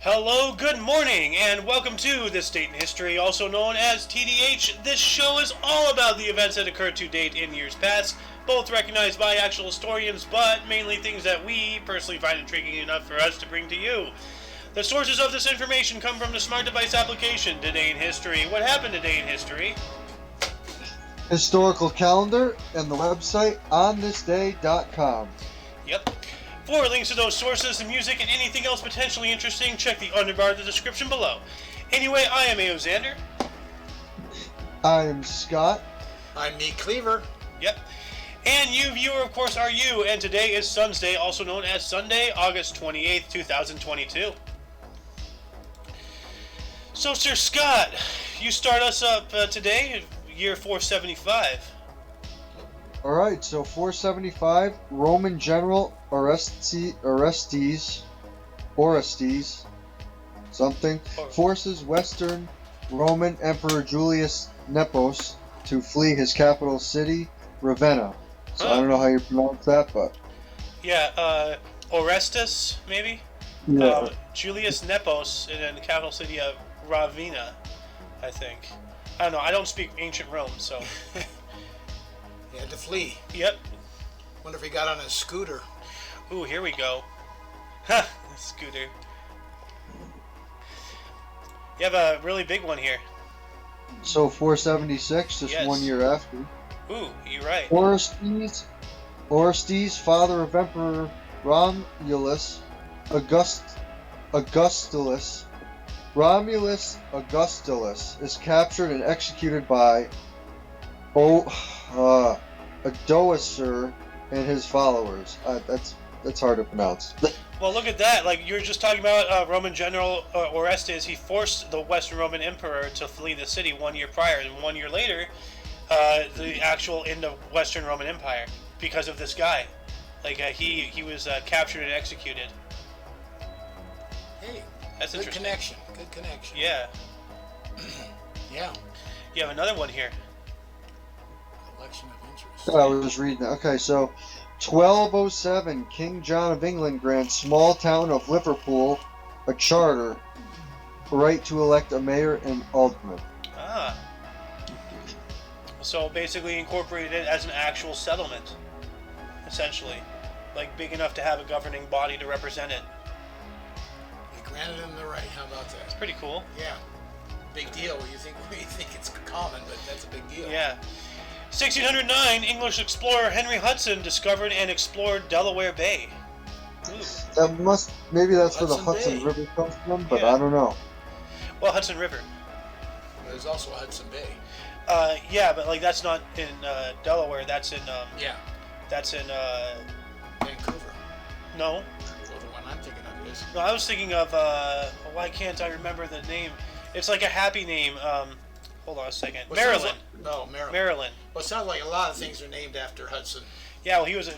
Hello, good morning, and welcome to This Date in History, also known as TDH. This show is all about the events that occurred to date in years past, both recognized by actual historians, but mainly things that we personally find intriguing enough for us to bring to you. The sources of this information come from the smart device application, Today in History. What happened today in history? Historical calendar and the website onthisday.com. Yep. For links to those sources, the music, and anything else potentially interesting, check the underbar of the description below. Anyway, I am A.O. Xander. I am Scott. I'm Meat Cleaver. Yep. And you, viewer, of course, are you. And today is Sun's Day, also known as Sunday, August 28th, 2022. So, Sir Scott, you start us up today, year 475. Alright, so 475, Roman general Orestes, forces Western Roman Emperor Julius Nepos to flee his capital city, Ravenna. So I don't know how you pronounce that, but... Yeah, Orestes, maybe? Yeah. Julius Nepos in the capital city of Ravenna, I think. I don't know, I don't speak ancient Rome, so... He had to flee. Yep. Wonder if he got on a scooter. Ooh, here we go. Ha! Scooter. You have a really big one here. So 476, just Yes. 1 year after. Ooh, you're right. Orestes, father of Emperor Romulus Augustulus, is captured and executed by Odoacer and his followers. That's hard to pronounce. Well, look at that. Like, you were just talking about Roman general Orestes. He forced the Western Roman Emperor to flee the city 1 year prior, and 1 year later, the actual end of Western Roman Empire, because of this guy. Like, he was captured and executed. Hey, That's good interesting. Good connection. Yeah. Yeah. You have another one here. Collection of interest. I was reading that. Okay, so 1207, King John of England grants small town of Liverpool a charter, right to elect a mayor and alderman. Ah. So basically incorporated it as an actual settlement, essentially. Like, big enough to have a governing body to represent it. They granted him the right. How about that? It's pretty cool. Yeah. Big deal. You think it's common, but that's a big deal. Yeah. 1609, English explorer Henry Hudson discovered and explored Delaware Bay. Ooh. Maybe that's where the Hudson Hudson Bay. River comes from, but Yeah. I don't know. Well, Hudson River. There's also Hudson Bay. Yeah, but like that's not in Delaware. That's in Yeah. that's in Vancouver. no. Well, the one I'm thinking of is. No, I was thinking of why can't I remember the name? It's like a happy name. Hold on a second. Well, it sounds Maryland. Maryland. Maryland. Well, it sounds like a lot of things are named after Hudson. Yeah, well, he was a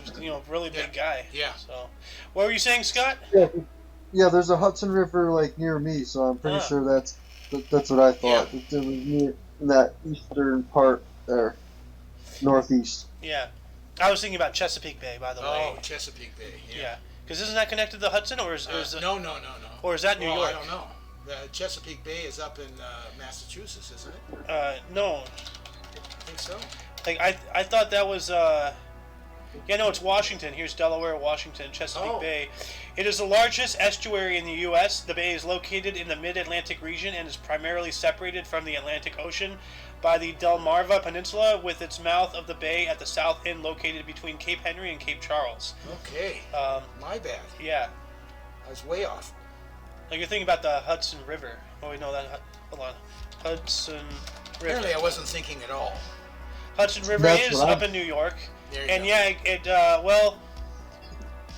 really big guy. Yeah. So, what were you saying, Scott? Yeah, there's a Hudson River like near me, so I'm pretty sure that's what I thought. Yeah. It was near in that eastern part there, northeast. Yeah, I was thinking about Chesapeake Bay, by the way. Oh, Chesapeake Bay. Yeah, because isn't that connected to the Hudson, or is No. or is that New Well, York? I don't know. The Chesapeake Bay is up in Massachusetts, isn't it? No. I think so. Like I thought that was yeah, no, it's Washington. Here's Delaware, Washington, Chesapeake Oh. Bay. It is the largest estuary in the U.S. The bay is located in the mid-Atlantic region and is primarily separated from the Atlantic Ocean by the Delmarva Peninsula, with its mouth of the bay at the south end located between Cape Henry and Cape Charles. Okay. My bad. Yeah, I was way off. like you're thinking about the Hudson River. Oh, wait, no, hold on. Hudson River. Apparently, I wasn't thinking at all. Hudson River That's is what up in New York. There you And go. yeah,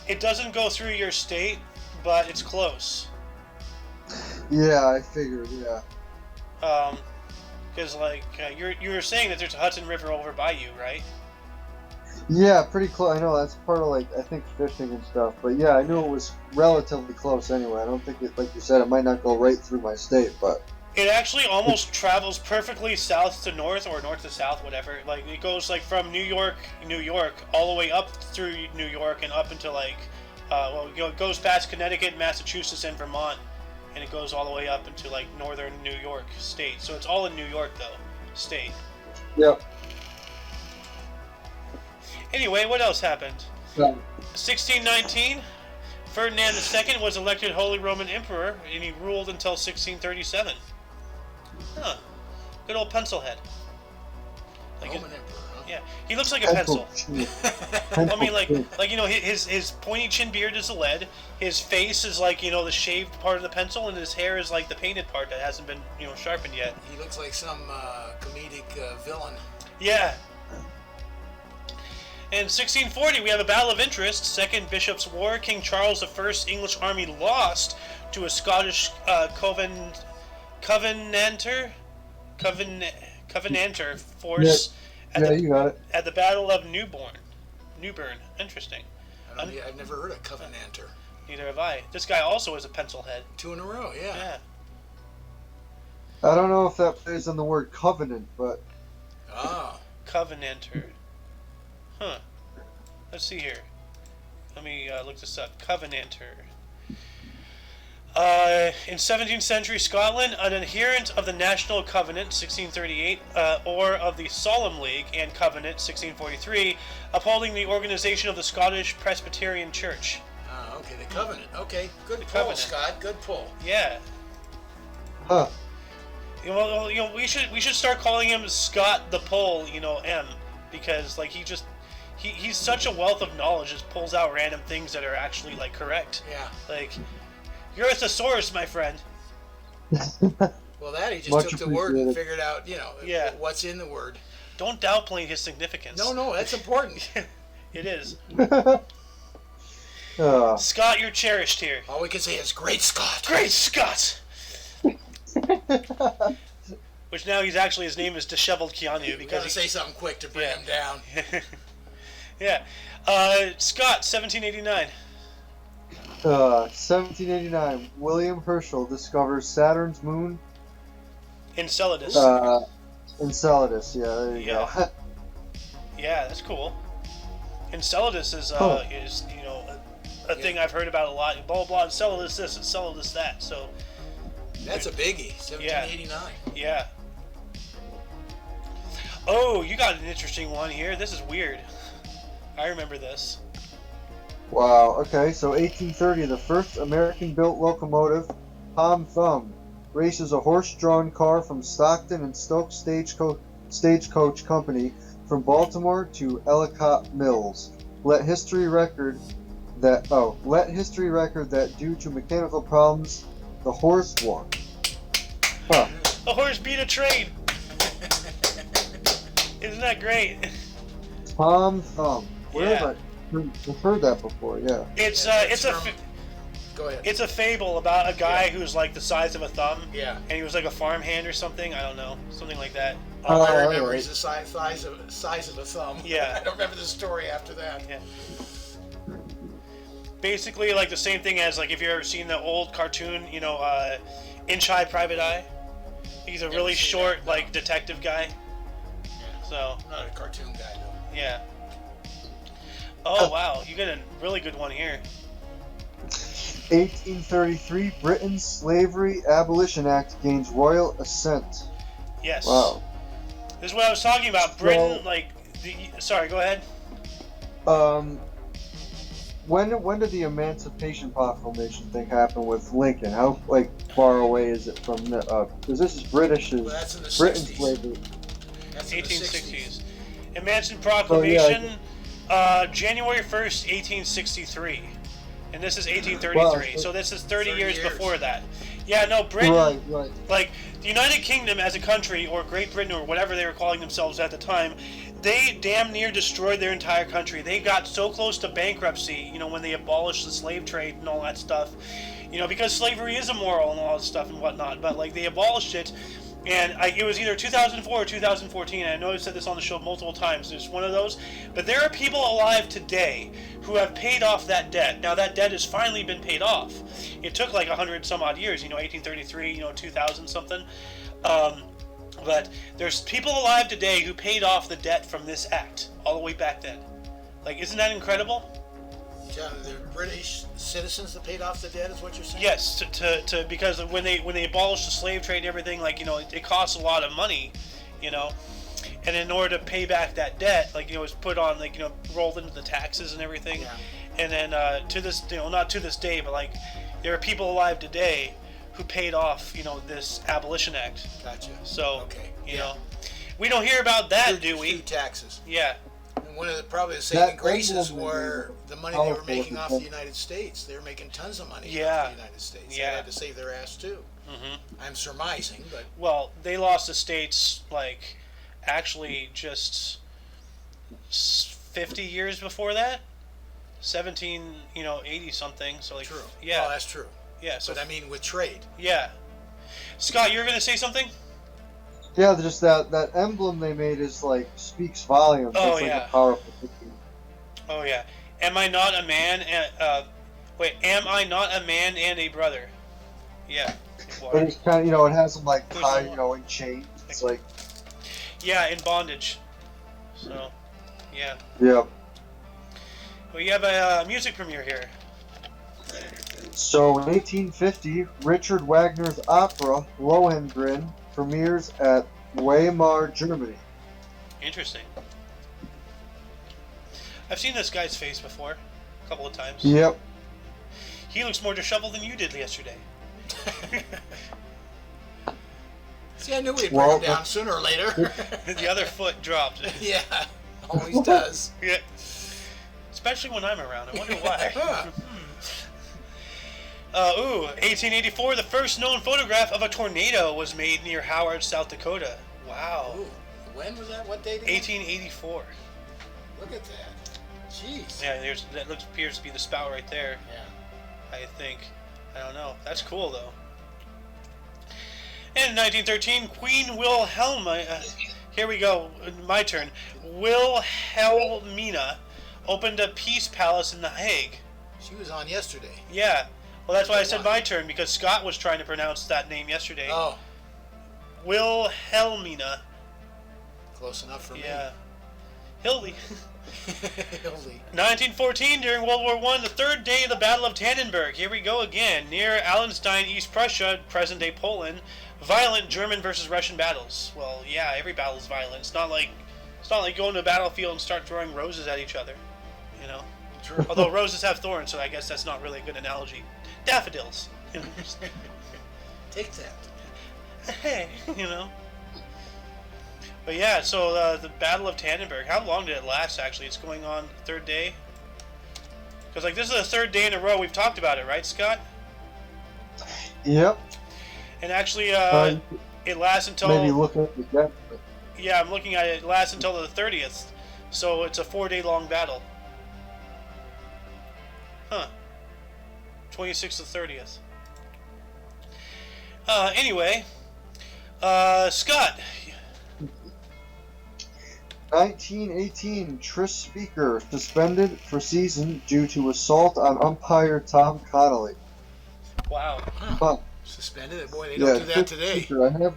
it doesn't go through your state, but it's close. Yeah, I figured. Yeah. Because you were saying that there's a Hudson River over by you, right? Yeah, pretty close. I know that's part of I think fishing and stuff. But yeah, I knew it was relatively close anyway. I don't think it, like you said, it might not go right through my state, but It actually almost travels perfectly south to north or north to south, whatever. Like, it goes like from New York, all the way up through New York and up into it goes past Connecticut, Massachusetts, and Vermont, and it goes all the way up into like northern New York State. So it's all in New York though, state. Yep. Anyway, what else happened? Yeah. 1619, Ferdinand II was elected Holy Roman Emperor, and he ruled until 1637. Huh. Good old pencil head. Like Roman Emperor, huh? yeah, he looks like a pencil. I mean, like his pointy chin beard is the lead. His face is like the shaved part of the pencil, and his hair is like the painted part that hasn't been sharpened yet. He looks like some comedic villain. Yeah. In 1640, we have a battle of interest, Second Bishop's War. King Charles I English army lost to a Scottish Covenanter force you got it. at the Battle of Newburn. Interesting. I've never heard of Covenanter. Neither have I. This guy also is a pencil head. 2 in a row, yeah. Yeah. I don't know if that plays on the word covenant, but Oh. Covenanter. Huh. Let's see here. Let me look this up. Covenanter. In 17th century Scotland, an adherent of the National Covenant, 1638, or of the Solemn League and Covenant, 1643, upholding the organization of the Scottish Presbyterian Church. Okay, the Covenant. Okay, good pull, Covenant. Scott. Good pull. Yeah. huh. We should start calling him Scott the Pole, M, because like he's such a wealth of knowledge. Just pulls out random things that are actually like correct. Yeah. Like, you're a thesaurus, my friend. Well, he just Much took the word and appreciated. figured out, Yeah. what's in the word. Don't downplay his significance. No, that's important. It is. Uh, Scott, you're cherished here. All we can say is great Scott. Great Scott! Which now his name is Disheveled Keanu We because gotta say something quick to bring him down. Yeah. Scott, 1789. 1789, William Herschel discovers Saturn's moon. Enceladus. Enceladus. Yeah, there you go. Yeah, that's cool. Enceladus is Oh. a thing I've heard about a lot. Blah blah. Enceladus this, Enceladus that. So That's a biggie. 1789. yeah. Oh, you got an interesting one here. This is weird. I remember this. Wow. Okay, so 1830, the first American-built locomotive, Tom Thumb, races a horse-drawn car from Stockton and Stoke Stagecoach Company from Baltimore to Ellicott Mills. Let history record that due to mechanical problems, the horse won. Huh. The horse beat a train. Isn't that great? Tom Thumb. Where Yeah. have I've heard that before, yeah. It's Go ahead. it's a fable about a guy who's like the size of a thumb. Yeah. And he was like a farmhand or something. I don't know, something like that. All I Oh, remember alright. is the size of a thumb. Yeah. I don't remember the story after that. Yeah. Basically, like the same thing as like if you've ever seen the old cartoon, Inch High Private Eye. He's a really seen short, that, no. like detective guy. Yeah. So I'm not a cartoon guy though. yeah. Oh wow, you got a really good one here. 1833, Britain's Slavery Abolition Act gains royal assent. Yes. Wow. This is what I was talking about. Britain, sorry, go ahead. When did the Emancipation Proclamation thing happen with Lincoln? How far away is it from the? Because this is British's Well, that's in the Britain's 60s. slavery. That's in the 1860s. Emancipation Proclamation, January 1st, 1863. And this is 1833, Wow. so this is 30 years years. before that. Yeah, no, Britain, Right. like, the United Kingdom as a country, or Great Britain, or whatever they were calling themselves at the time, they damn near destroyed their entire country. They got so close to bankruptcy, when they abolished the slave trade and all that stuff, because slavery is immoral and all that stuff and whatnot, but, like, they abolished it. And it was either 2004 or 2014, and I know I've said this on the show multiple times, it's one of those, but there are people alive today who have paid off that debt. Now that debt has finally been paid off. It took like 100 some odd years, 1833, 2000 something, but there's people alive today who paid off the debt from this act, all the way back then. Like, isn't that incredible? The British citizens that paid off the debt is what you're saying? Yes, because when they abolished the slave trade and everything, like, it costs a lot of money, and in order to pay back that debt, like, it was put on, like, rolled into the taxes and everything. Yeah. And then to this, not to this day, but like, there are people alive today who paid off, this Abolition Act. Gotcha. So, okay. we don't hear about that, do we? Through taxes. Yeah. And one of the saving graces emblem were the money they were making off the United States. They were making tons of money off the United States. Yeah. They had to save their ass too. Mm-hmm. I'm surmising, but Well, they lost the states, like, actually just 50 years before that. 1780 something. So like, true. Yeah. Oh, that's true. Yeah. So but I mean, with trade. Yeah. Scott, you were gonna say something? Yeah, just that emblem they made is like speaks volumes. Oh, it's like yeah. a powerful picture. Oh yeah. Am I not a man? Am I not a man and a brother? Yeah. But it's kind of, it has them like tied, in chains. It's like. Yeah, in bondage. So, yeah. Yeah. We have a music premiere here. So in 1850, Richard Wagner's opera Lohengrin premieres at Weimar, Germany. Interesting. I've seen this guy's face before, a couple of times. Yep. He looks more disheveled than you did yesterday. See, I knew we'd bring him down sooner or later. The other foot dropped. Yeah, always does. Yeah. Especially when I'm around. I wonder why. 1884, the first known photograph of a tornado was made near Howard, South Dakota. Wow. Ooh, when was that? What date again? 1884. Look at that. Jeez. Yeah, that appears to be the spout right there. Yeah. I think. I don't know. That's cool, though. And in 1913, Queen Wilhelmina... here we go. My turn. Wilhelmina opened a peace palace in The Hague. She was on yesterday. Yeah. Well, that's why I said my turn, because Scott was trying to pronounce that name yesterday. Oh. Wilhelmina. Close enough for me. Yeah. Hildy. Hildy. 1914, during World War I, the third day of the Battle of Tannenberg. Here we go again. Near Allenstein, East Prussia, present-day Poland. Violent German versus Russian battles. Well, yeah, every battle is violent. It's not like going to a battlefield and start throwing roses at each other. True. Although roses have thorns, so I guess that's not really a good analogy. Daffodils. Take that. Hey, But yeah, so the Battle of Tannenberg, how long did it last, actually? It's going on the third day? Because, like, this is the third day in a row we've talked about it, right, Scott? Yep. And actually, it lasts until... Maybe look at the death. Yeah, I'm looking at it. It lasts until the 30th. So it's a 4-day-long battle. Huh. 26th to 30th. Anyway, Scott. 1918, Tris Speaker suspended for season due to assault on umpire Tom Connolly. Wow. Huh. Suspended? Boy, they don't do that today. Speaker.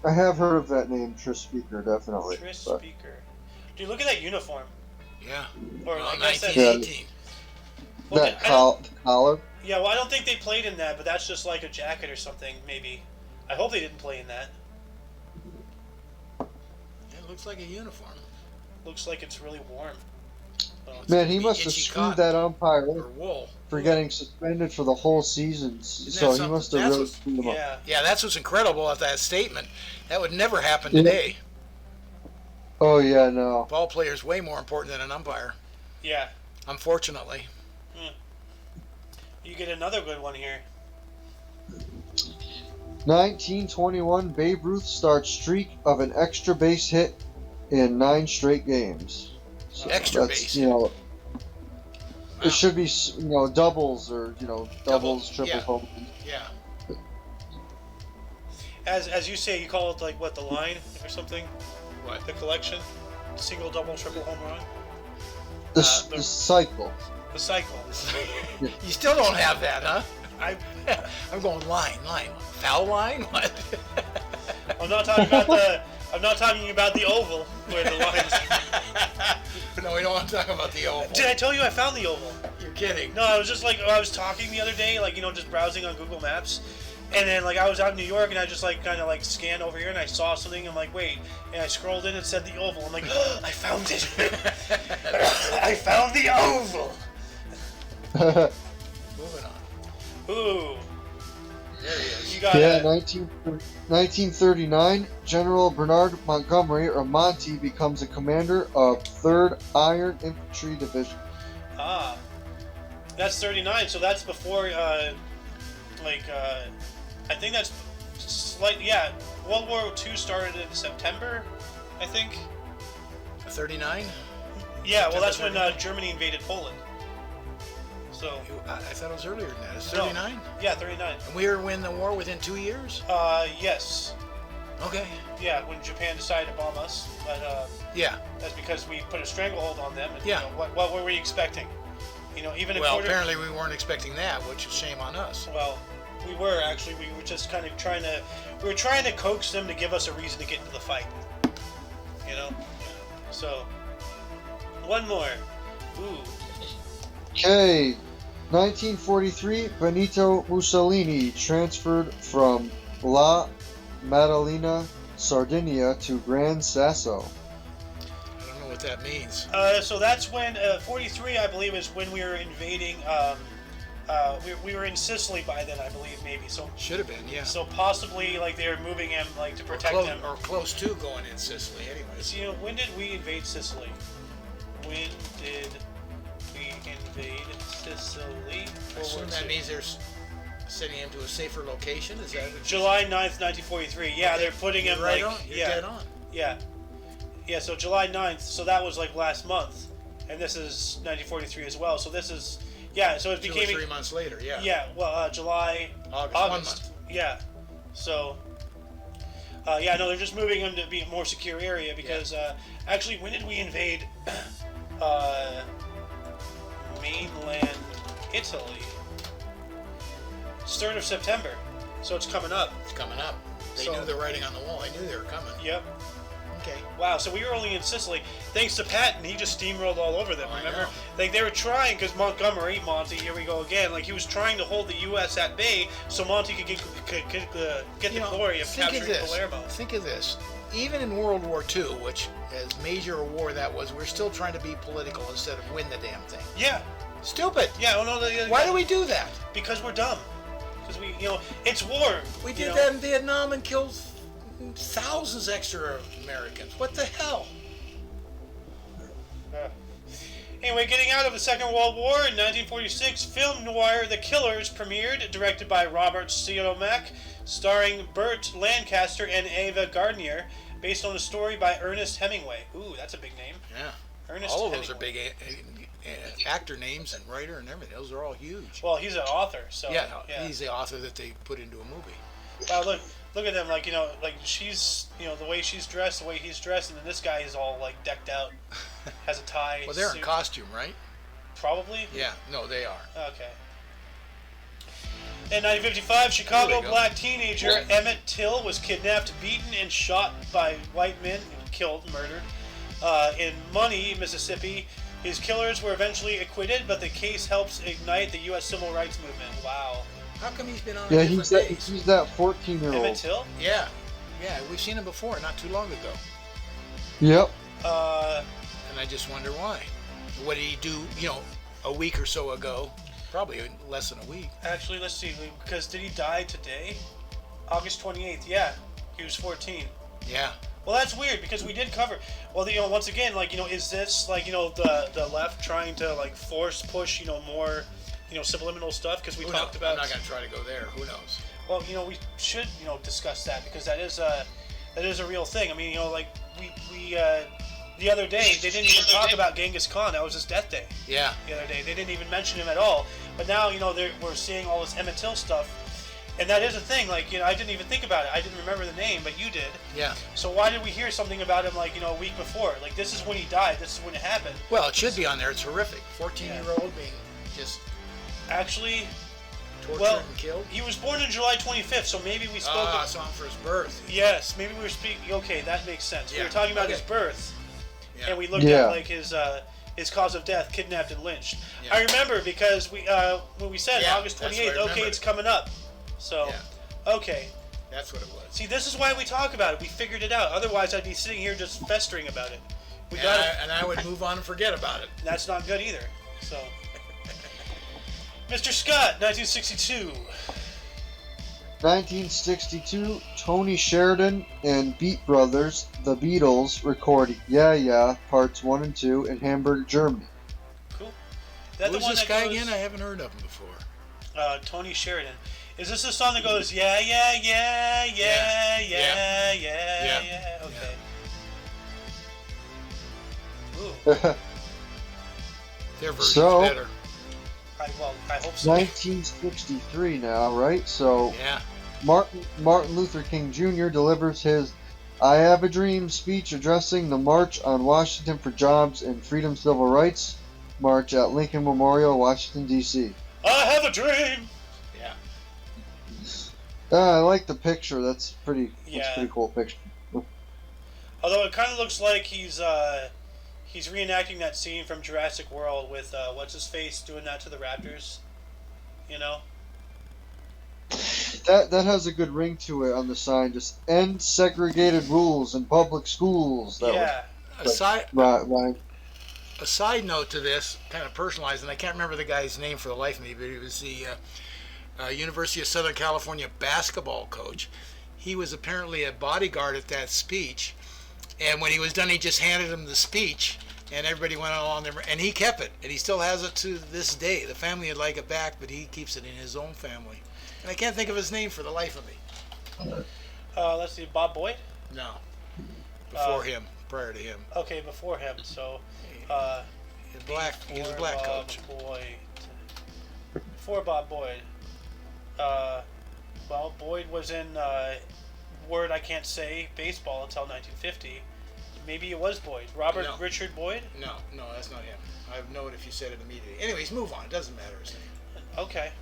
I have heard of that name, Tris Speaker, definitely. Tris Speaker. Dude, look at that uniform. Yeah. Or well, I guess 1918. Well, that collar? Yeah, well, I don't think they played in that, but that's just like a jacket or something, maybe. I hope they didn't play in that. It looks like a uniform. Looks like it's really warm. Well, Man, he must have screwed that umpire or wool. for getting suspended for the whole season. So he must have really screwed him up. Yeah, that's what's incredible about that statement. That would never happen today. Oh, yeah, no. Ball player's way more important than an umpire. Yeah. Unfortunately. You get another good one here. 1921, Babe Ruth starts streak of an extra base hit in 9 straight games. So extra base. It should be, doubles or, doubles, triple home. Yeah. As you say, you call it like what, the line or something? What? The collection? Single, double, triple home run? The cycle. The cycle. You still don't have that, huh? I'm going line. Foul line? What? I'm not talking about the oval where the lines. No, we don't want to talk about the oval. Did I tell you I found the oval? You kidding. No, I was just like, I was talking the other day, like, just browsing on Google Maps. And then, like, I was out in New York, and I just, like, kind of, like, scanned over here, and I saw something. I'm like, wait. And I scrolled in and said the Oval. I'm like, oh, I found it. I found the Oval. Moving on. Ooh. There he is. You got Yeah, 1939, General Bernard Montgomery, or Monty, becomes a commander of 3rd Iron Infantry Division. Ah. That's 39, so that's before, I think that's yeah, World War II started in September, I think. 39? Yeah, well, that's when Germany invaded Poland. So. I thought it was earlier than that. It's 39? No. Yeah, 39. And we were in the war within 2 years? Yes. Okay. Yeah, when Japan decided to bomb us, but yeah, that's because we put a stranglehold on them. And, yeah. What were we expecting? Even if apparently we weren't expecting that, which is shame on us. Well, we were actually. We were just kind of trying to coax them to give us a reason to get into the fight. So, one more. Ooh. Okay, 1943, Benito Mussolini transferred from La Maddalena, Sardinia to Gran Sasso. I don't know what that means. So that's when 43, I believe, is when we were invading. We were in Sicily by then, I believe, maybe. So should have been, yeah. So possibly, like, they were moving him, like, to protect him, or close to going in Sicily, anyways. So, when did we invade Sicily? When did we invade Sicily? I assume that means they're sending him to a safer location. Is that July 9th, 1943? Yeah, they're putting him right like on. You're dead on. Yeah. Yeah, so July 9th, so that was like last month. And this is 1943 as well. So this is, so it became 2 or 3 months later, yeah. Yeah, well, July, August. 1 month. Yeah. So, they're just moving him to be a more secure area because, actually, when did we invade mainland Italy? 3rd of September. So it's coming up. It's coming up. They knew the writing on the wall. I knew they were coming. Yep. Okay. Wow, so we were only in Sicily. Thanks to Patton, he just steamrolled all over them, remember? Like, they were trying, because Monty, here we go again, like, he was trying to hold the U.S. at bay so Monty could get the glory of capturing Palermo. Think of this. Even in World War II, which, as major a war that was, we're still trying to be political instead of win the damn thing. Yeah. Stupid. Yeah, well, no, why do we do that? Because we're dumb. Because we, it's war. We did that in Vietnam and killed thousands extra Americans. What the hell? Anyway, getting out of the Second World War in 1946, film noir The Killers premiered, directed by Robert Siodmak, starring Burt Lancaster and Ava Gardner, based on a story by Ernest Hemingway. Ooh, that's a big name. Yeah. Ernest all of Hemingway. Those are big actor names and writer and everything. Those are all huge. Well, he's an author, so yeah, he's the author that they put into a movie. Wow, look at them, like she's, the way she's dressed, the way he's dressed, and then this guy is all like decked out, has a tie. Well, they're suit. in costume, right? Probably. Yeah, no, they are. Okay. In 1955, Chicago black teenager Emmett Till was kidnapped, beaten, and shot by white men, murdered. In Money, Mississippi, his killers were eventually acquitted, but the case helps ignite the U.S. Civil Rights Movement. Wow. How come he's been on he's that 14-year-old. Emmett Till? Yeah, we've seen him before, not too long ago. Yep. And I just wonder why. What did he do, a week or so ago? Probably less than a week. Actually, let's see, because did he die today? August 28th, yeah. He was 14. Yeah. Well, that's weird because we did cover. Well, once again, is this the left trying to force push more subliminal stuff? Because we talked about. I'm not gonna try to go there. Who knows? Well, we should discuss that because that is a real thing. I mean, we the other day they didn't even talk about Genghis Khan. That was his death day. Yeah. The other day they didn't even mention him at all. But now we're seeing all this Emmett Till stuff. And that is a thing, I didn't even think about it. I didn't remember the name, but you did. Yeah. So why did we hear something about him, a week before? This is when he died. This is when it happened. Well, it should be on there. It's horrific. 14-year-old being just... Actually... tortured and killed? He was born on July 25th, so maybe we spoke... I saw him for his birth. Yes, maybe we were speaking... Okay, that makes sense. Yeah. We were talking about his birth. Yeah. And we looked at, His cause of death, kidnapped and lynched. Yeah. I remember because when we said August 28th, okay, it's coming up. So, okay. That's what it was. See, this is why we talk about it. We figured it out. Otherwise, I'd be sitting here just festering about it. And I would move on and forget about it. That's not good either. So, Mr. Scott, 1962. 1962, Tony Sheridan and Beat Brothers, the Beatles, record Yeah Yeah Parts 1 and 2 in Hamburg, Germany. Cool. Who's this guy again? I haven't heard of him before. Tony Sheridan. Is this the song that goes, yeah, yeah, yeah, yeah, yeah, yeah, yeah? Okay. Ooh. Their version's better. I hope so. 1963 now, right? So yeah. Martin Luther King Jr. delivers his I Have a Dream speech addressing the March on Washington for Jobs and Freedom Civil Rights March at Lincoln Memorial, Washington, D.C. I have a dream! Yeah. I like the picture. That's pretty cool picture. Although it kind of looks like he's reenacting that scene from Jurassic World with what's his face doing that to the raptors, you know. That has a good ring to it on the sign. Just end segregated rules in public schools. A side note to this, kind of personalized, and I can't remember the guy's name for the life of me, but he was the University of Southern California basketball coach. He was apparently a bodyguard at that speech. And when he was done, he just handed him the speech, and everybody went along there, and he kept it, and he still has it to this day. The family would like it back, but he keeps it in his own family. And I can't think of his name for the life of me. Let's see, Bob Boyd? No. Prior to him. Okay, before him, so... he was a black coach. Boyd. Before Bob Boyd. Well, Boyd was in... word I can't say, baseball until 1950. Maybe it was Boyd. Richard Boyd? No, that's not him. I would know it if you said it immediately. Anyways, move on. It doesn't matter his name. Okay.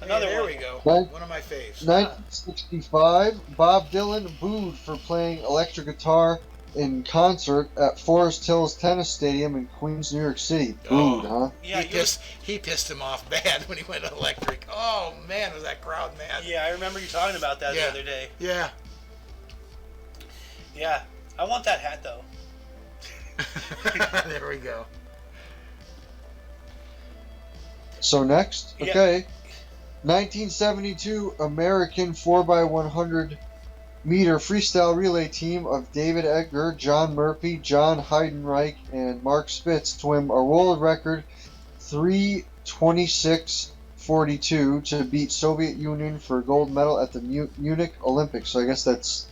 Well, there we go. One of my faves. 1965, Bob Dylan booed for playing electric guitar in concert at Forest Hills Tennis Stadium in Queens, New York City. Booed, huh? Yeah, he pissed him off bad when he went electric. Oh man, was that crowd mad? Yeah, I remember you talking about that the other day. Yeah. Yeah, I want that hat though. There we go. So next, okay, 1972 American 4x100 meter freestyle relay team of David Edgar, John Murphy, John Heidenreich, and Mark Spitz swim a world record 3:26:42 to beat Soviet Union for gold medal at the Munich Olympics. So I guess that's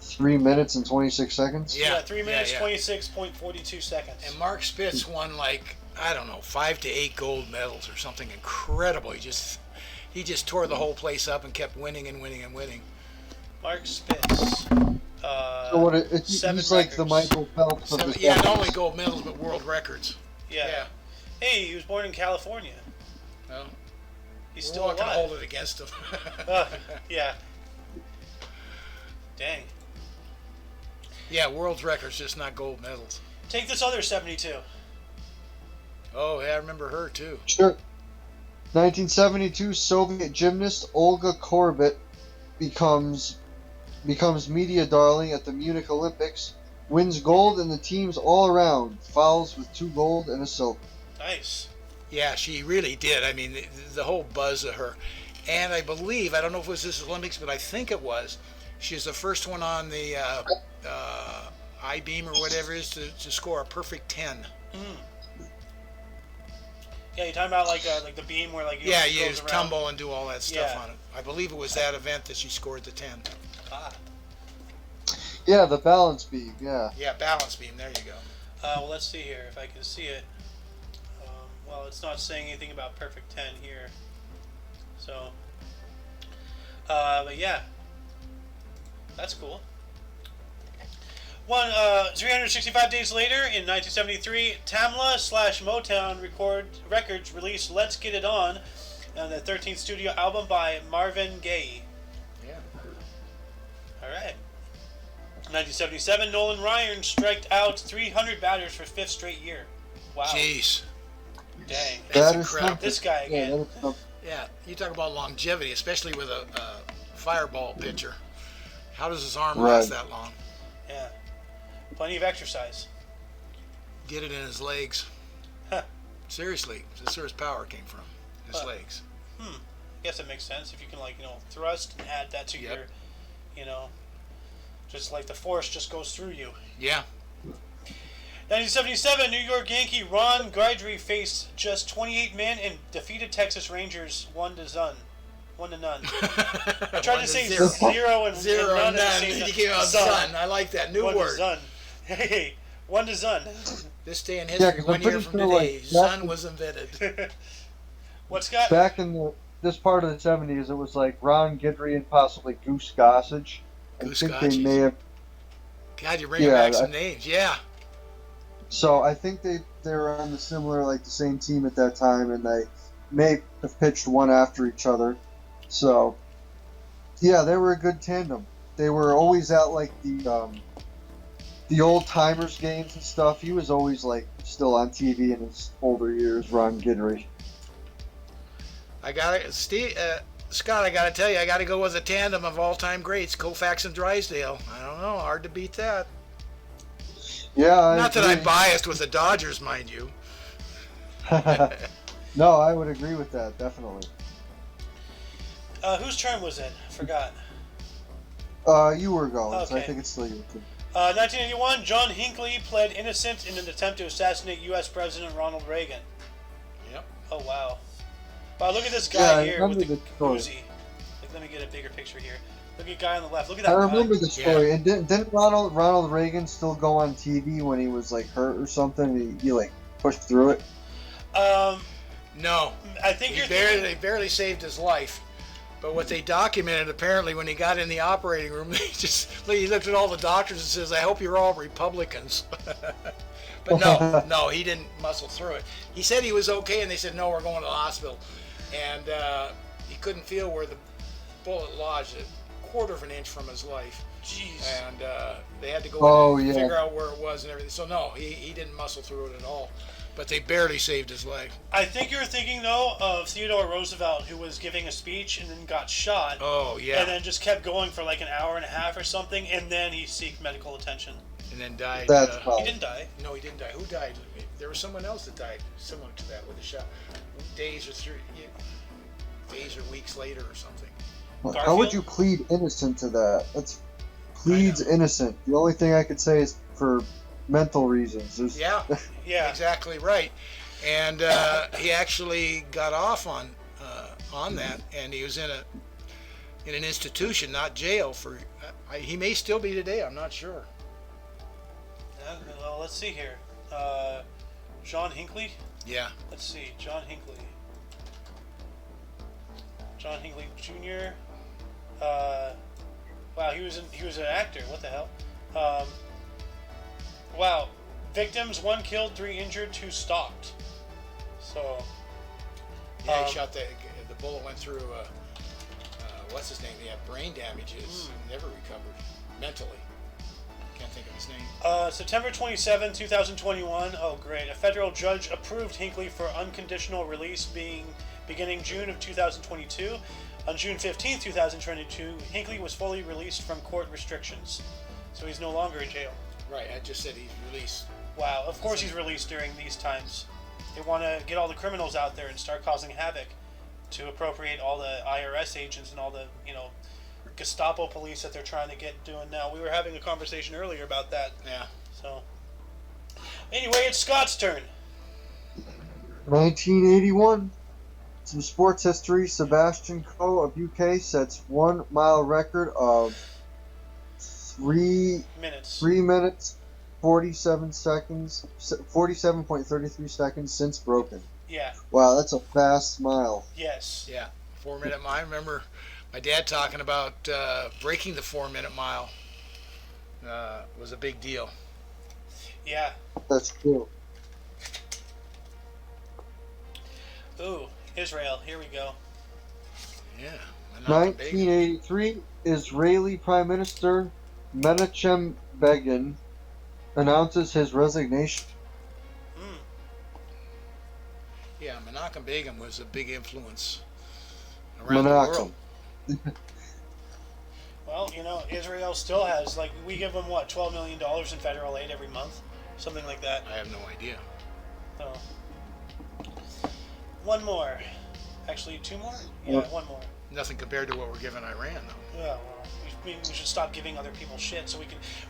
3 minutes and 26 seconds. Yeah, 3 minutes 26.42 seconds. And Mark Spitz won 5 to 8 gold medals or something incredible. He just tore the whole place up and kept winning and winning and winning. Mark Spitz. So he's like the Michael Phelps of the not only gold medals but world records. Yeah. Hey, he was born in California. Well, he's still alive. We're not gonna hold it against him. Yeah. Dang. Yeah, world's records, just not gold medals. Take this other 72. Oh, yeah, I remember her too. Sure. 1972 Soviet gymnast Olga Korbut becomes media darling at the Munich Olympics, wins gold in the teams all around, fouls with 2 gold and a silver. Nice. Yeah, she really did. I mean, the whole buzz of her. And I believe, I don't know if it was this Olympics, but I think it was, she's the first one on the I-beam or whatever it is to score a perfect 10. Yeah, you're talking about like the beam where you just tumble and do all that stuff on it. I believe it was that event that she scored the 10. Yeah, the balance beam. Yeah. Yeah, balance beam. There you go. Well, let's see here if I can see it. Well, it's not saying anything about perfect 10 here. So, but yeah, that's cool. 365 days later, in 1973, Tamla/Motown Records released "Let's Get It On," the 13th studio album by Marvin Gaye. Yeah. All right. 1977, Nolan Ryan striked out 300 batters for fifth straight year. Wow. Jeez. Dang. That's That is incredible. something. This guy Yeah, again. that is something. Yeah, you talk about longevity, especially with a fireball pitcher. How does his arm last that long? Yeah. Plenty of exercise. Get it in his legs. Huh. Seriously, that's where his power came from. His legs. I guess it makes sense if you can, thrust and add that to your, just like the force just goes through you. Yeah. 1977, New York Yankee Ron Guidry faced just 28 men and defeated Texas Rangers 1-0. 1-0. I tried to say 0 and Zero none and at the none. same You time. came out son. I like that new word. 1-0. Hey, 1-0. This day in history, 1 year from today, sun was invented. What, Scott? Back in this part of the 70s, it was like Ron Guidry and possibly Goose Gossage. Goose I think they may Gossage. have. God, you're bringing back some names. Yeah. So I think they were on the same team at that time, and they may have pitched one after each other. So, yeah, they were a good tandem. They were always at the old timers games and stuff. He was always still on TV in his older years, Ron Guidry. Scott, I gotta tell you, I gotta go with a tandem of all-time greats, Koufax and Drysdale. I don't know, hard to beat that. Yeah, Not that I'm biased with the Dodgers, mind you. No, I would agree with that, definitely. Whose turn was it? I forgot. You were going, so I Okay. think it's still your turn. 1981, John Hinckley pled innocent in an attempt to assassinate U.S. President Ronald Reagan. Yep. Oh, wow. Wow, look at this guy I here remember with the the story. Uzi. Let me get a bigger picture here. Look at the guy on the left. Look at I that remember guy. the story. And didn't Ronald Reagan still go on TV when he was hurt or something? And he pushed through it. No. I think They barely saved his life. But what they documented, apparently, when he got in the operating room, he looked at all the doctors and says, "I hope you're all Republicans." But no, he didn't muscle through it. He said he was okay, and they said, "No, we're going to the hospital." And he couldn't feel where the bullet lodged, a quarter of an inch from his life. Jeez. And they had to go in and yeah. figure out where it was and everything. So no, he didn't muscle through it at all. But they barely saved his life. I think you're thinking, though, of Theodore Roosevelt, who was giving a speech and then got shot. Oh, yeah. And then just kept going for an hour and a half or something, and then he sought medical attention. And then died. That's He didn't die. No, he didn't die. Who died? There was someone else that died similar to that with a shot. Days or weeks later or something. How would you plead innocent to that? That's pleads innocent. The only thing I could say is for mental reasons. Yeah, Yeah. exactly right. And he actually got off on that, and he was in an institution, not jail. He may still be today. I'm not sure. Well, let's see here. John Hinckley? Yeah. Let's see. John Hinckley. John Hinckley Jr. Wow, he was an actor. What the hell? Wow. Victims: 1 killed, 3 injured, 2 stalked. So. Yeah, he shot the bullet went through. What's his name? He had brain damages. Never recovered mentally. Can't think of his name. September 27, 2021. Oh, great. A federal judge approved Hinckley for unconditional release beginning June of 2022. On June 15, 2022, Hinckley was fully released from court restrictions. So he's no longer in jail. Right, I just said he's released. Wow, of course he's released during these times. They want to get all the criminals out there and start causing havoc to appropriate all the IRS agents and all the, Gestapo police that they're trying to get doing now. We were having a conversation earlier about that. Yeah. So, anyway, it's Scott's turn. 1981. Some sports history. Sebastian Coe of UK sets 1 mile record of 3 minutes 47 seconds, 47.33 seconds since broken. Yeah. Wow, that's a fast mile. Yes. Yeah. 4-minute mile. I remember my dad talking about breaking the 4-minute mile. Was a big deal. Yeah. That's true. Ooh, Israel. Here we go. Yeah. 1983, Israeli Prime Minister Menachem Begin announces his resignation. Hmm. Yeah, Menachem Begin was a big influence around the world. Well, Israel still has, like, we give them, what, $12 million in federal aid every month? Something like that. I have no idea. Oh. One more. Actually, two more? Yeah, one more. Nothing compared to what we're giving Iran, though. Yeah, well, we should stop giving other people shit so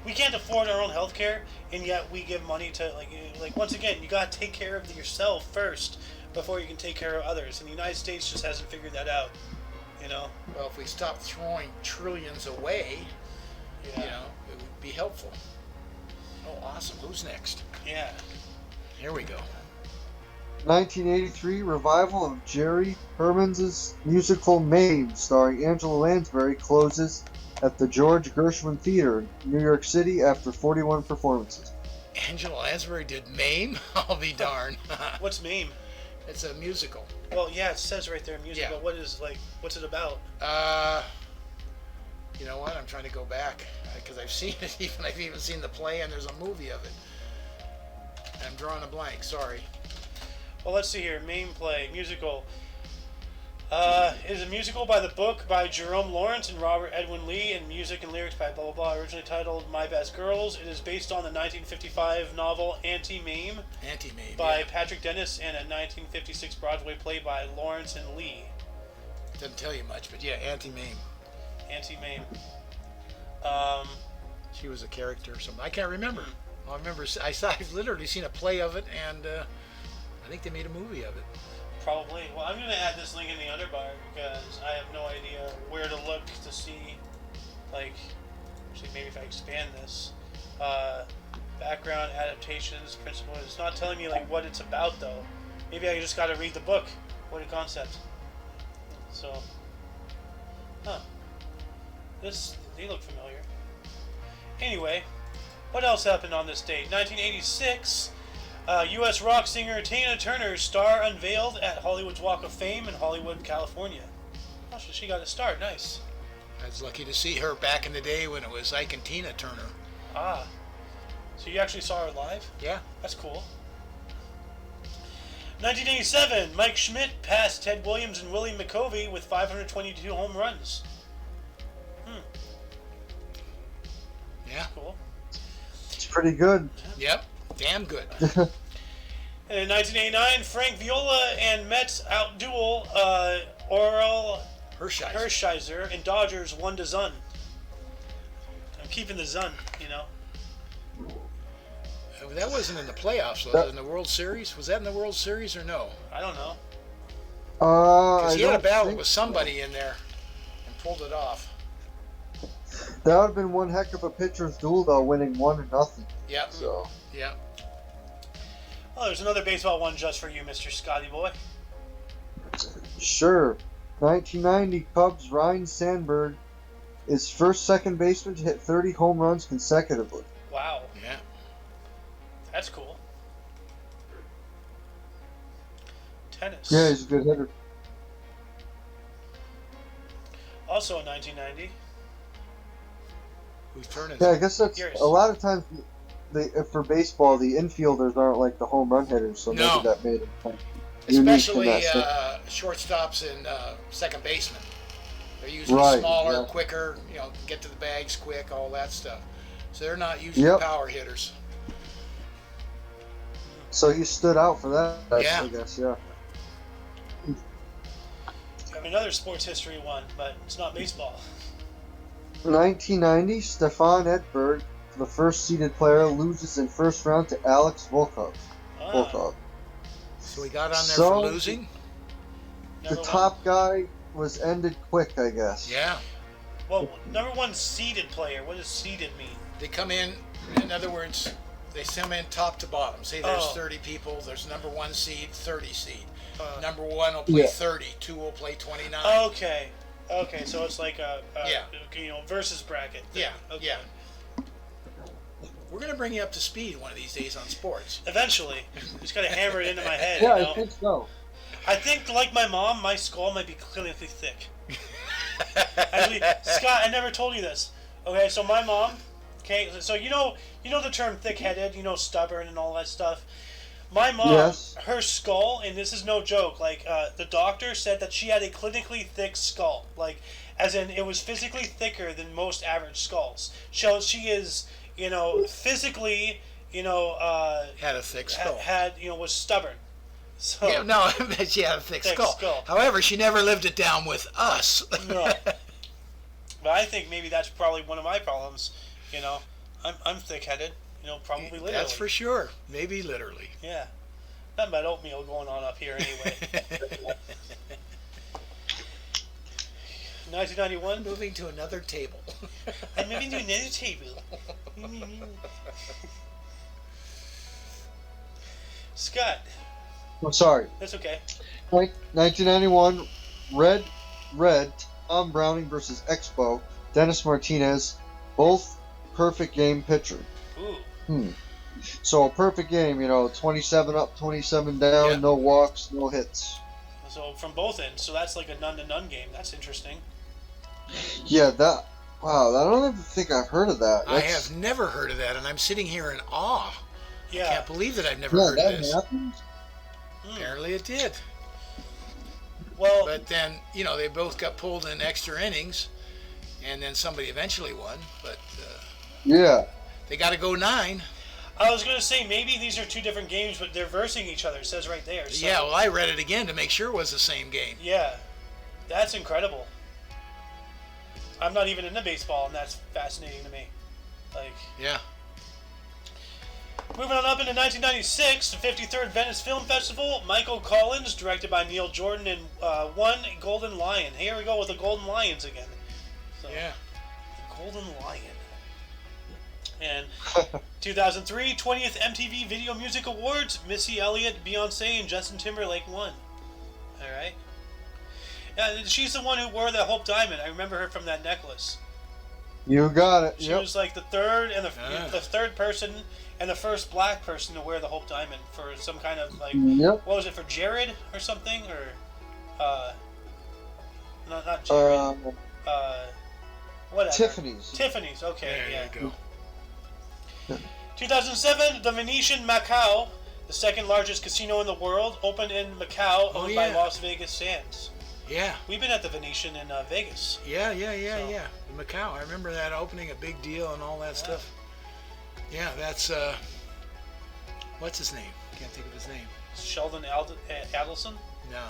we can't afford our own health care, and yet we give money to, like once again, you gotta take care of yourself first before you can take care of others, and the United States just hasn't figured that out, Well, if we stop throwing trillions away, Yeah. It would be helpful. Oh, awesome. Who's next? Yeah. Here we go. 1983 revival of Jerry Herman's musical Mame, starring Angela Lansbury, closes at the George Gershwin Theater in New York City after 41 performances. Angela Lansbury did Mame? I'll be darned. What's Mame? It's a musical. Well, yeah, it says right there, musical. Yeah. What's it about? You know what? I'm trying to go back because I've seen it. I've even seen the play, and there's a movie of it. I'm drawing a blank. Sorry. Well, let's see here. Main play, musical. It is a musical by the book by Jerome Lawrence and Robert Edwin Lee, and music and lyrics by blah blah blah. Originally titled My Best Girls. It is based on the 1955 novel Anti-Mame by Patrick Dennis and a 1956 Broadway play by Lawrence and Lee. Doesn't tell you much, but yeah, Anti-Mame. Anti-Mame. She was a character or something. I can't remember. Well, I remember I've literally seen a play of it, and I think they made a movie of it. Probably. Well, I'm going to add this link in the underbar because I have no idea where to look to see, actually maybe if I expand this, background, adaptations, principles. It's not telling me, what it's about, though. Maybe I just got to read the book. What a concept. So, they look familiar. Anyway, what else happened on this date? 1986, U.S. rock singer Tina Turner's star unveiled at Hollywood's Walk of Fame in Hollywood, California. Oh, so she got a star. Nice. I was lucky to see her back in the day when it was Ike and Tina Turner. Ah. So you actually saw her live? Yeah. That's cool. 1987, Mike Schmidt passed Ted Williams and Willie McCovey with 522 home runs. Yeah. Cool. It's pretty good. Yep. Damn good. And in 1989, Frank Viola and Mets outduel Oral Hershiser and Dodgers 1-0. I'm keeping the Zun, That wasn't in the playoffs, was it? In the World Series? Was that in the World Series or no? I don't know. Because he had a battle with somebody in there and pulled it off. That would have been one heck of a pitcher's duel, though, winning 1-0. Yep. So. Yep. Oh, there's another baseball one just for you, Mr. Scotty Boy. Sure. 1990 Cubs Ryan Sandberg is first second baseman to hit 30 home runs consecutively. Wow. Yeah. That's cool. Tennis. Yeah, he's a good hitter. Also in 1990. Whose turn is Yeah, I it? guess that's Yours. a lot of times. For baseball, the infielders aren't like the home run hitters, so No. maybe that made it kind of unique in Especially that sense. shortstops and second basemen. They're usually Right, smaller, yeah. quicker, get to the bags quick, all that stuff. So they're not usually power hitters. So he stood out for that, Yeah. I guess, yeah. I have another sports history one, but it's not baseball. 1990, Stefan Edberg, the first seeded player, loses in first round to Alex Volkov. So he got on there So- for losing? The top guy was ended quick, I guess. Yeah. Well, number one seeded player. What does seeded mean? They come in other words, they come in top to bottom. Say there's 30 people, there's number one seed, 30 seed. Number one will play 30, two will play 29. Okay, so it's like a versus bracket thing. Yeah, Okay. yeah. We're going to bring you up to speed one of these days on sports. Eventually. Just got to hammer it into my head. Yeah, I think so. I think, like my mom, my skull might be clinically thick. Actually, Scott, I never told you this. Okay, so my mom, Okay, so you know the term thick-headed, stubborn and all that stuff. My mom, Yes. her skull, and this is no joke. Like the doctor said that she had a clinically thick skull, like as in it was physically thicker than most average skulls. So she is, physically, Had a thick skull. was stubborn. So Yeah, no, she had a thick skull. However, she never lived it down with us. no. But I think maybe that's probably one of my problems. I'm thick-headed. Probably literally. That's for sure. Maybe literally. Yeah. Nothing but oatmeal going on up here anyway. 1991. Moving to another table. I'm moving to another table. Scott. I'm sorry. That's okay. 1991, Red, Tom Browning versus Expo, Dennis Martinez, both perfect game pitcher. Ooh. So a perfect game, 27 up, 27 down, Yeah. no walks, no hits. So from both ends, so that's like a none-to-none game. That's interesting. Yeah, wow, I don't even think I've heard of that. I have never heard of that, and I'm sitting here in awe. Yeah. I can't believe that I've never Yeah, heard of that this. happened? Apparently it did. Well, But then, they both got pulled in extra innings, and then somebody eventually won. But Yeah. they got to go 9. I was going to say maybe these are two different games, but they're versing each other. It says right there. So, Yeah, well, I read it again to make sure it was the same game. Yeah. That's incredible. I'm not even into baseball, and that's fascinating to me. Like, Yeah. moving on up into 1996, the 53rd Venice Film Festival. Michael Collins, directed by Neil Jordan, and won Golden Lion. Here we go with the Golden Lions again. So, Yeah. the Golden Lion. And 2003, 20th MTV Video Music Awards. Missy Elliott, Beyonce, and Justin Timberlake won. All right. Yeah, she's the one who wore the Hope Diamond. I remember her from that necklace. You got it. She Yep. was like the third Ah. the third person and the first black person to wear the Hope Diamond for some kind of like Yep. what was it for Jared or something or not Jared whatever Tiffany's. okay There yeah. you go. 2007, the Venetian Macau, the second largest casino in the world, opened in Macau, owned by yeah. Las Vegas Sands. Yeah. We've been at the Venetian in Vegas. Yeah. So- Macau. I remember that opening, a big deal and all that stuff. Yeah, that's, what's his name? Can't think of his name. Sheldon Adelson? No.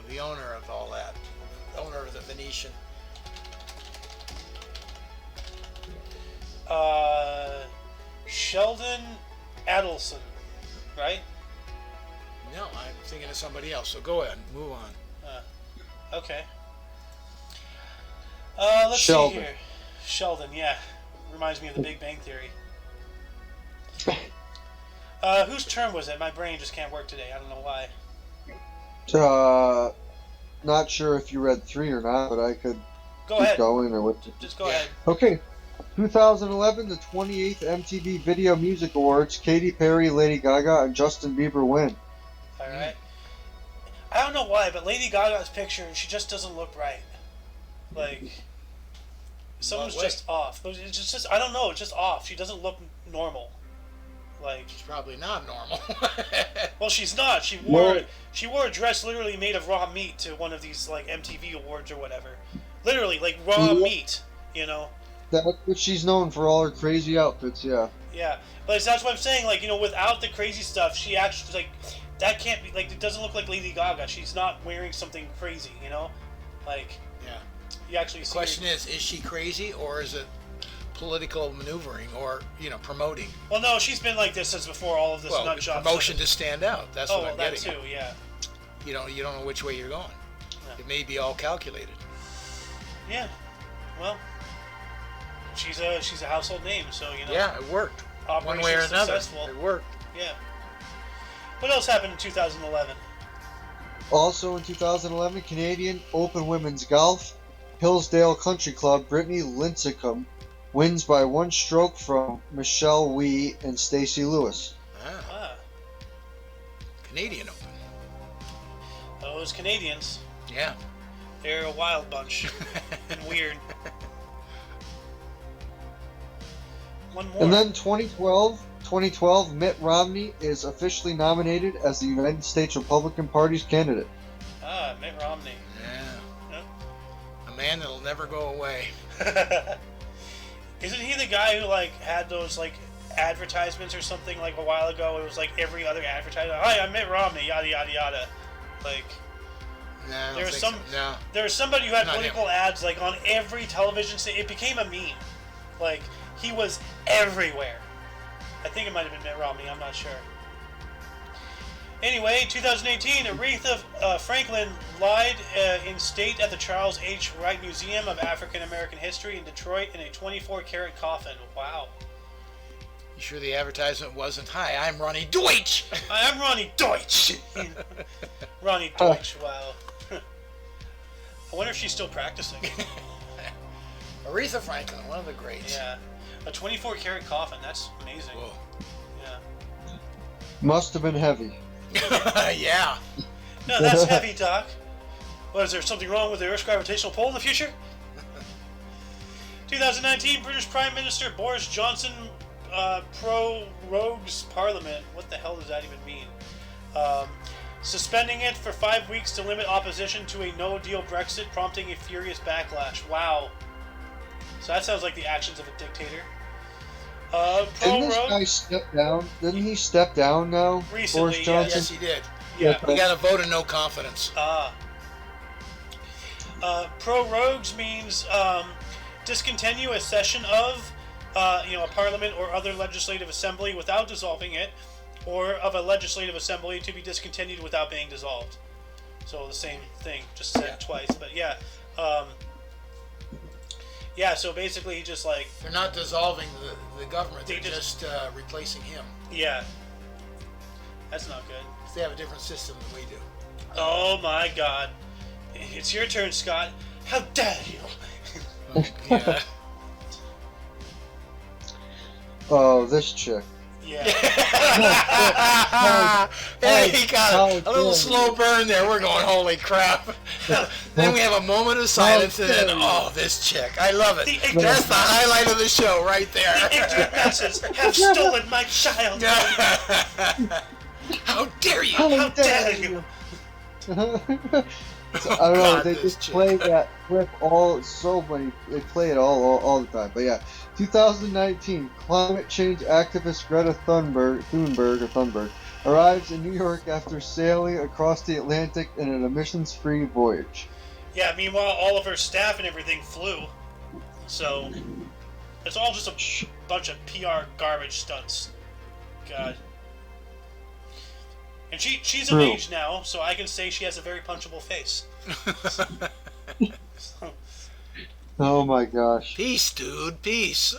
The owner of all that. The owner of the Venetian. Sheldon Adelson, right? No, I'm thinking of somebody else. So go ahead, move on. Okay. Let's Sheldon. see here. Sheldon, yeah. Reminds me of the Big Bang Theory. Whose turn was it? My brain just can't work today. I don't know why. Not sure if you read 3 or not, but I could Go keep ahead. going or what. Just go ahead. Okay. 2011, the 28th MTV Video Music Awards. Katy Perry, Lady Gaga, and Justin Bieber win. All right. I don't know why, but Lady Gaga's picture, she just doesn't look right. Like, something's What way? just off. It's just, I don't know, it's just off. She doesn't look normal. Like, It's probably not normal. well, she's not. She wore a dress literally made of raw meat to one of these like MTV awards or whatever. Literally, like raw meat. That's what she's known for, all her crazy outfits, yeah. Yeah, but that's what I'm saying. Like, without the crazy stuff, she actually like that can't be like it doesn't look like Lady Gaga. She's not wearing something crazy. Like Yeah. you actually The see. question is she crazy or is it political maneuvering or, promoting? Well, no, she's been like this since before all of this Well, nut job promotion stuff. to stand out. That's Oh, what well, I'm that getting too. at. Yeah. You don't know which way you're going. Yeah. It may be all calculated. Yeah. Well, she's a household name, so Yeah, it worked. Operation One way or another. successful. It worked. Yeah. What else happened in 2011? Also in 2011, Canadian Open Women's Golf, Hillsdale Country Club, Brittany Lincecum wins by 1 stroke from Michelle Wee and Stacey Lewis. Ah, Canadian Open. those Canadians. Yeah. They're a wild bunch and weird. One more. And then 2012, Mitt Romney is officially nominated as the United States Republican Party's candidate. Ah, Mitt Romney. Yeah. A man that'll never go away. Isn't he the guy who like had those like advertisements or something like a while ago? It was like every other advertisement. Hi, I'm Mitt Romney. Yada yada yada. Like No, there was some. So. No. There was somebody who had Not political ads like on every television station. It became a meme. Like he was everywhere. I think it might have been Mitt Romney. I'm not sure. Anyway, 2018, Aretha Franklin lied in state at the Charles H. Wright Museum of African American History in Detroit in a 24-karat coffin. Wow. You sure the advertisement wasn't, "Hi, I'm Ronnie Deutsch"? Hi, I'm Ronnie Deutsch. Ronnie Deutsch. Wow. I wonder if she's still practicing. Aretha Franklin, one of the greats. Yeah. A 24-karat coffin. That's amazing. Whoa. Yeah. Must have been heavy. Yeah. No, that's heavy, Doc. What, is there something wrong with the Earth's gravitational pull in the future? 2019, British Prime Minister Boris Johnson prorogues Parliament. What the hell does that even mean? Suspending it for 5 weeks to limit opposition to a no-deal Brexit, prompting a furious backlash. Wow. So that sounds like the actions of a dictator. Didn't this guy step down? Didn't he step down now? Recently, Boris Johnson? Yes, he did. Yeah. He got a vote of no confidence. Prorogues means discontinue a session of a parliament or other legislative assembly without dissolving it, or of a legislative assembly to be discontinued without being dissolved. So the same thing, just said twice. But yeah. Yeah, so basically he just like... They're not dissolving the government, they're just replacing him. Yeah. That's not good. They have a different system than we do. Oh my god. It's your turn, Scott. How dare you? Yeah. Oh, this chick. Yeah. Hey, he got a little slow burn there. We're going, holy crap. Then we have a moment of silence, and then, oh, this chick. I love it. That's the highlight of the show right there. The ignorant masses have stolen my child. How dare you? How dare you? So, I don't know. They just play that clip They play it all the time. But yeah, 2019, climate change activist Greta Thunberg arrives in New York after sailing across the Atlantic in an emissions-free voyage. Yeah. Meanwhile, all of her staff and everything flew. So it's all just a bunch of PR garbage stunts. God. And she's of age now, so I can say she has a very punchable face. Oh my gosh. Peace, dude. Peace.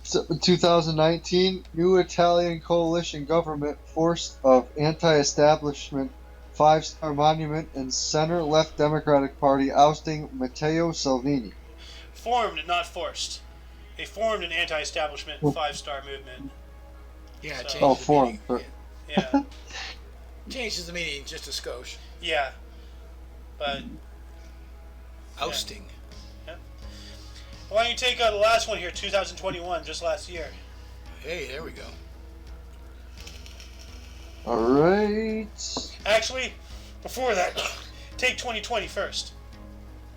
So, 2019, new Italian coalition government forced of anti-establishment 5-star monument and center-left Democratic Party ousting Matteo Salvini. Formed, not forced. They formed an anti-establishment 5-star movement. Yeah, So- Oh, formed. Yeah. Changes the meaning just a skosh. Yeah. But Ousting. why don't you take the last one here, 2021, just last year. Hey, there we go. Alright. Actually, before that, take 2020 first.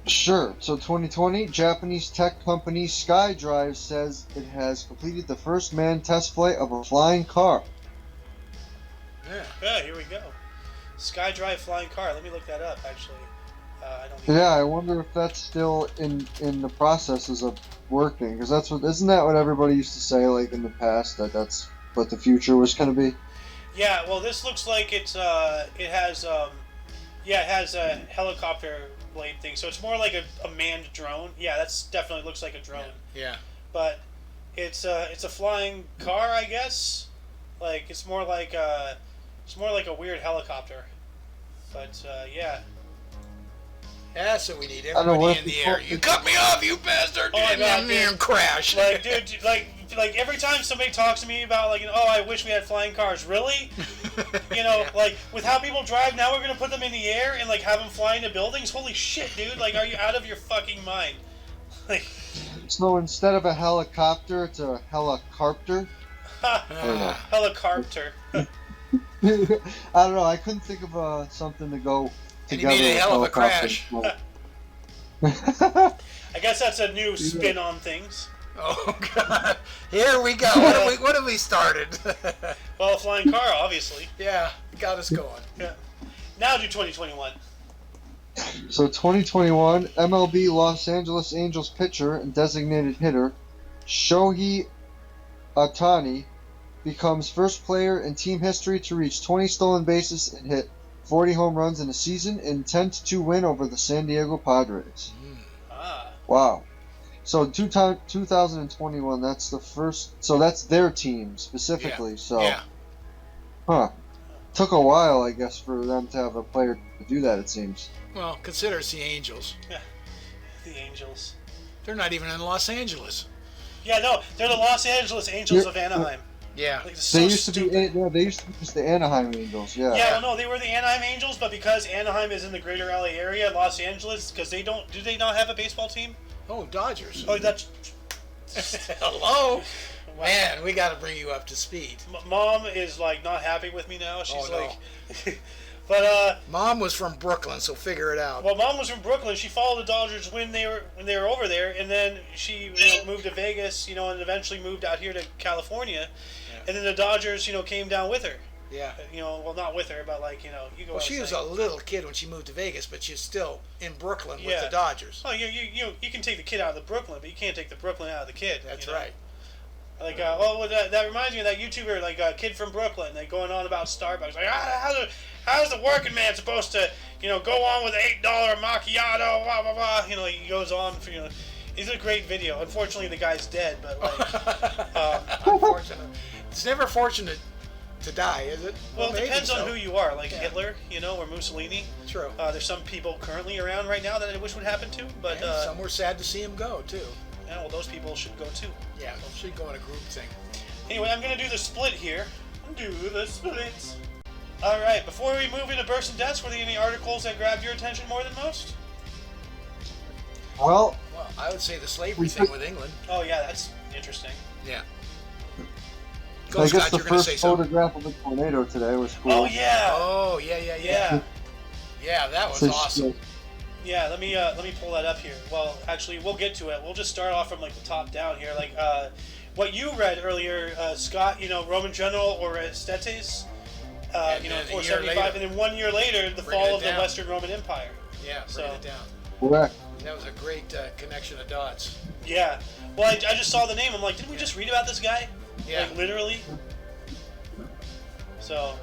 Sure. So 2020, Japanese tech company SkyDrive says it has completed the first manned test flight of a flying car. Yeah, here we go. SkyDrive flying car. Let me look that up, actually. I don't Yeah, I wonder if that's still in the processes of working, because isn't that what everybody used to say, like in the past, that's what the future was going to be? Yeah, well, this looks like it has a helicopter blade thing, so it's more like a manned drone. Yeah, that's definitely looks like a drone. Yeah. But it's a flying car, I guess. Like it's more like a weird helicopter. But yeah. That's what we need. I don't know Everybody in the air. You cut me off, you bastard! Oh my God, and dude. crash. Like, dude, like every time somebody talks to me about like, oh, I wish we had flying cars. Really? Like with how people drive now, we're gonna put them in the air and like have them fly into buildings. Holy shit, dude! Like, are you out of your fucking mind? Like, So instead of a helicopter, it's a helicarpter. I don't know. Helicarpter. I don't know. I couldn't think of something to go And together. he made a with hell of a helicopter. crash. I guess that's a new spin on things. Oh God! Here we go. What have we started? Well, a flying car, obviously. Yeah, got us going. Yeah. Now do 2021. So 2021, MLB Los Angeles Angels pitcher and designated hitter Shohei Ohtani becomes first player in team history to reach 20 stolen bases and hit 40 home runs in a season in 10-2 win over the San Diego Padres. Ah. Wow. So 2021, that's the first. So that's their team specifically. Yeah. So, Yeah. huh. Took a while, I guess, for them to have a player to do that, it seems. Well, consider it's the Angels. Yeah. The Angels. They're not even in Los Angeles. Yeah, no, they're the Los Angeles Angels of Anaheim. Yeah. Like, so They used to stupid. be. They used to be just the Anaheim Angels. Yeah. Yeah, well, no, they were the Anaheim Angels, but because Anaheim is in the greater LA area, Los Angeles, because they don't. Do they not have a baseball team? Oh, Dodgers. Oh, that's. Hello. Wow. Man, we got to bring you up to speed. Mom is like not happy with me now. She's Oh, no. like, but Mom was from Brooklyn, so figure it out. well, Mom was from Brooklyn. She followed the Dodgers when they were over there, and then she moved to Vegas, and eventually moved out here to California, and then the Dodgers, came down with her. Yeah. Well, not with her, but like, you go. Well, she was a outside. little kid when she moved to Vegas, but she's still in Brooklyn with Yeah. the Dodgers. Oh, you can take the kid out of the Brooklyn, but you can't take the Brooklyn out of the kid. That's you know? right. Like, that reminds me of that YouTuber, like a kid from Brooklyn, like going on about Starbucks. Like, how's the working man supposed to, go on with an $8 macchiato, blah blah blah. He goes on for, It's a great video. Unfortunately, the guy's dead, but like, Unfortunate. It's never fortunate to die, is it? well, it maybe depends so. on who you are. Like Yeah. Hitler, or Mussolini. True. There's some people currently around right now that I wish would happen to, but And some were sad to see him go too. yeah, well, those people should go too. Yeah, should go in a group thing. Anyway, I'm gonna do the split here. Do the splits. All right. Before we move into births and deaths, were there any articles that grabbed your attention more than most? Well, Well, I would say the slavery thing with England. Oh yeah, that's interesting. Yeah. I Go, guess Scott, the you're going to say first something. photograph of the tornado today was cool. Oh yeah. Oh, yeah. Yeah, that was So- awesome. Yeah, let me pull that up here. Well, actually, we'll get to it. We'll just start off from like the top down here. Like what you read earlier, Scott. Roman general Orestes. And In then a year 475, later- and then 1 year later, the Bring fall it of the down. Western Roman Empire. Yeah, So- bring it down. Correct. That was a great connection of dots. Yeah. Well, I just saw the name. I'm like, didn't we just read about this guy? Yeah. Like literally. So.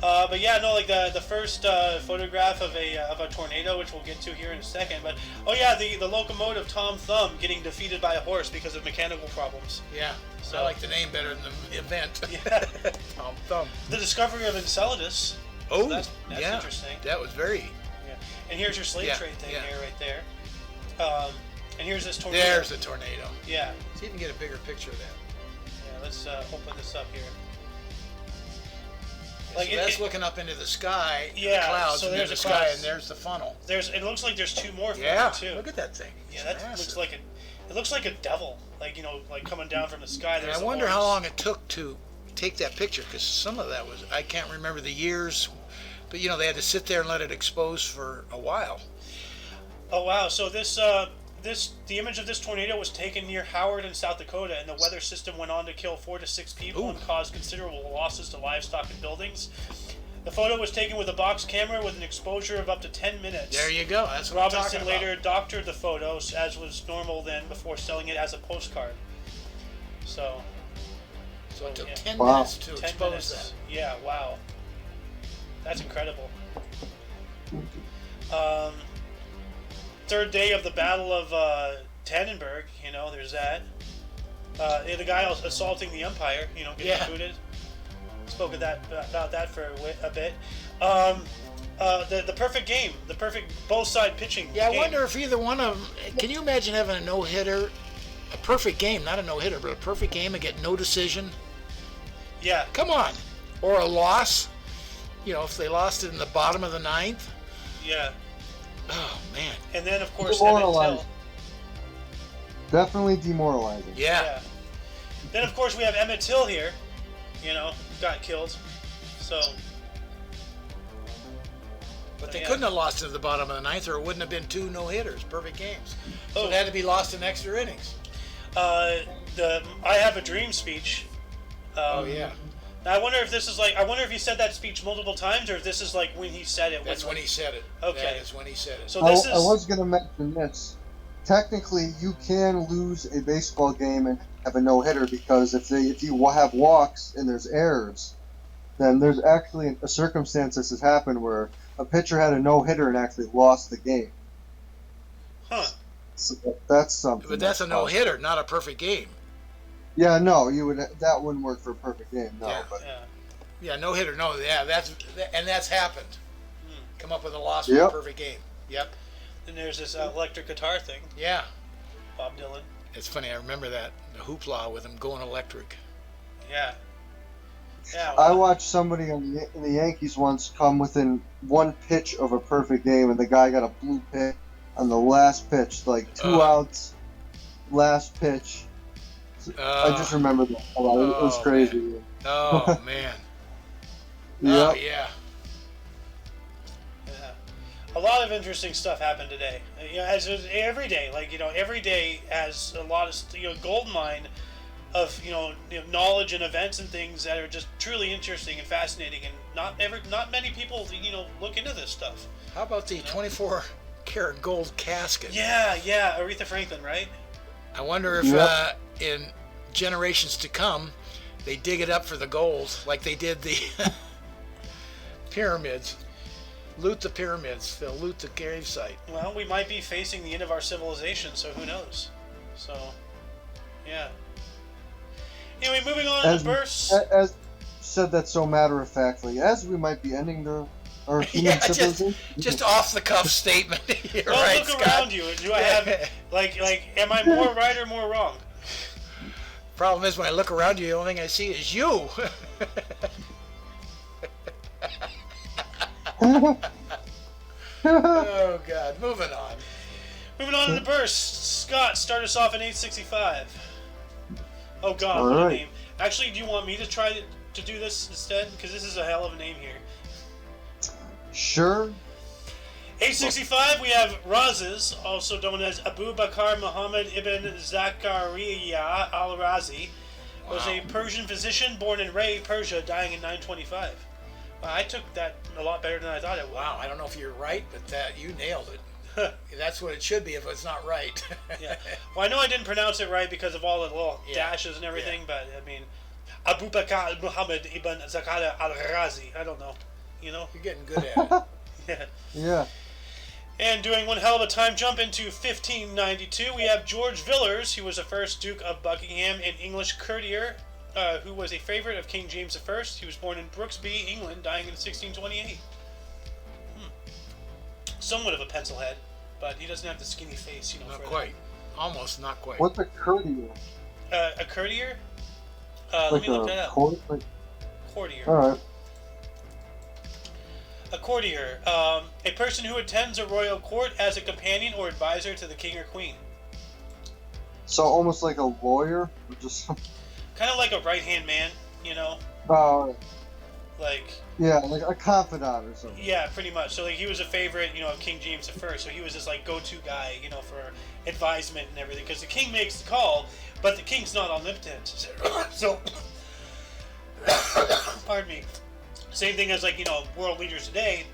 But yeah, no, like the first photograph of a tornado, which we'll get to here in a second. But oh yeah, the locomotive Tom Thumb getting defeated by a horse because of mechanical problems. Yeah. So- I like the name better than the event. Yeah. Tom Thumb. The discovery of Enceladus. Oh, That's yeah. interesting. That was very. Yeah. And here's your slave Yeah, trade thing yeah. here, right there. And here's this tornado. There's the tornado. Yeah. See if you can get a bigger picture of that. Yeah. Let's open this up here. Yeah, Like, so that's looking up into the sky, Yeah, the clouds, so and there's there's the the sky, clouds. and there's the funnel. It looks like there's two more. Yeah, too. look at that thing. Yeah, It's that massive. looks like it looks like a devil, like like coming down from the sky. And There's I the wonder how horns. long it took to take that picture, because some of that was, I can't remember the years, but they had to sit there and let it expose for a while. Oh wow! So the image of this tornado was taken near Howard in South Dakota, and the weather system went on to kill 4 to 6 people Ooh. and cause considerable losses to livestock and buildings. The photo was taken with a box camera with an exposure of up to 10 minutes. There you go. That's what I'm Robinson talking later about. doctored the photos, as was normal then, before selling it as a postcard. So So it took yeah. 10 Wow. minutes to 10 expose minutes. that. Yeah, wow. That's incredible. Third day of the Battle of Tannenberg, there's that. The guy assaulting the Empire, getting Yeah. booted. Spoke about that for a bit. The perfect game, the perfect both side pitching. Yeah, I game. wonder if either one of them, can you imagine having a no-hitter, a perfect game, not a no-hitter, but a perfect game and get no decision? Yeah, Come on. Or a loss, if they lost it in the bottom of the ninth. yeah. Oh, man. And then of course Emmett Demoralized. Till. Definitely demoralizing. Yeah. Then, of course, we have Emmett Till here. Got killed. So. But they couldn't have lost to the bottom of the ninth, or it wouldn't have been 2 no-hitters, perfect games. So Oh. it had to be lost in extra innings. I Have a Dream speech. Yeah. I wonder if this is I wonder if he said that speech multiple times, or if this is when he said it. That's when he said it. Okay. That is when he said it. So this is. I was going to mention this. Technically, you can lose a baseball game and have a no-hitter because if you have walks and there's errors, then there's actually a circumstance this has happened where a pitcher had a no-hitter and actually lost the game. Huh. So that's something. But that's a no-hitter, not a perfect game. Yeah, no, that wouldn't work for a perfect game. No, Yeah. but Yeah, no-hitter, no. Yeah, that's happened. Come up with a loss for Yep. a perfect game. Yep. And there's this electric guitar thing. Yeah. Bob Dylan. It's funny, I remember that. The hoopla with him going electric. Yeah. Yeah. I watched somebody in the Yankees once come within one pitch of a perfect game, and the guy got a blue pit on the last pitch, like 2 outs, last pitch. I just remember that a lot. It was crazy. Man. Oh, man. Yeah. Oh, yeah. A lot of interesting stuff happened today. As every day, every day has a lot of gold mine of knowledge and events and things that are just truly interesting and fascinating, and not many people look into this stuff. How about the 24-karat gold casket? Yeah, Aretha Franklin, right? I wonder if in generations to come, they dig it up for the gold like they did the pyramids. Loot the pyramids. They'll loot the grave site. Well, we might be facing the end of our civilization, so who knows? So, yeah. Anyway, moving on to bursts. As said that so matter-of-factly, as we might be ending our human civilization. Just off-the-cuff statement. You're well, right, look Scott. around you. Do I have, am I more right or more wrong? Problem is, when I look around you, the only thing I see is you. Oh, God. Moving on. Moving on to the burst. Scott, start us off in 865. Oh, God, All what a right. name. Actually, do you want me to try to do this instead? Because this is a hell of a name here. Sure. 865, we have Razes, also known as Abu Bakr Muhammad ibn Zakaria al-Razi, was a Persian physician born in Ray, Persia, dying in 925. Well, I took that a lot better than I thought it would. Wow, I don't know if you're right, but you nailed it. That's what it should be if it's not right. Yeah. Well, I know I didn't pronounce it right because of all the little dashes and everything, but I mean, Abu Bakr Muhammad ibn Zakaria al-Razi. I don't know. You're getting good at it. Yeah. And doing one hell of a time jump into 1592, we have George Villiers, who was the first Duke of Buckingham, an English courtier who was a favorite of King James I. He was born in Brooksby, England, dying in 1628. Somewhat of a pencil head, but he doesn't have the skinny face, Not quite. Almost not quite. What's a courtier? A courtier? Let me look that up. Courtier. All right. A courtier, a person who attends a royal court as a companion or advisor to the king or queen. So almost like a lawyer, or just Kind of like a right-hand man, like. Yeah, like a confidant or something. Yeah, pretty much. So he was a favorite, of King James I. So he was this go-to guy, for advisement and everything. Because the king makes the call, but the king's not omnipotent. So, pardon me. Same thing as world leaders today.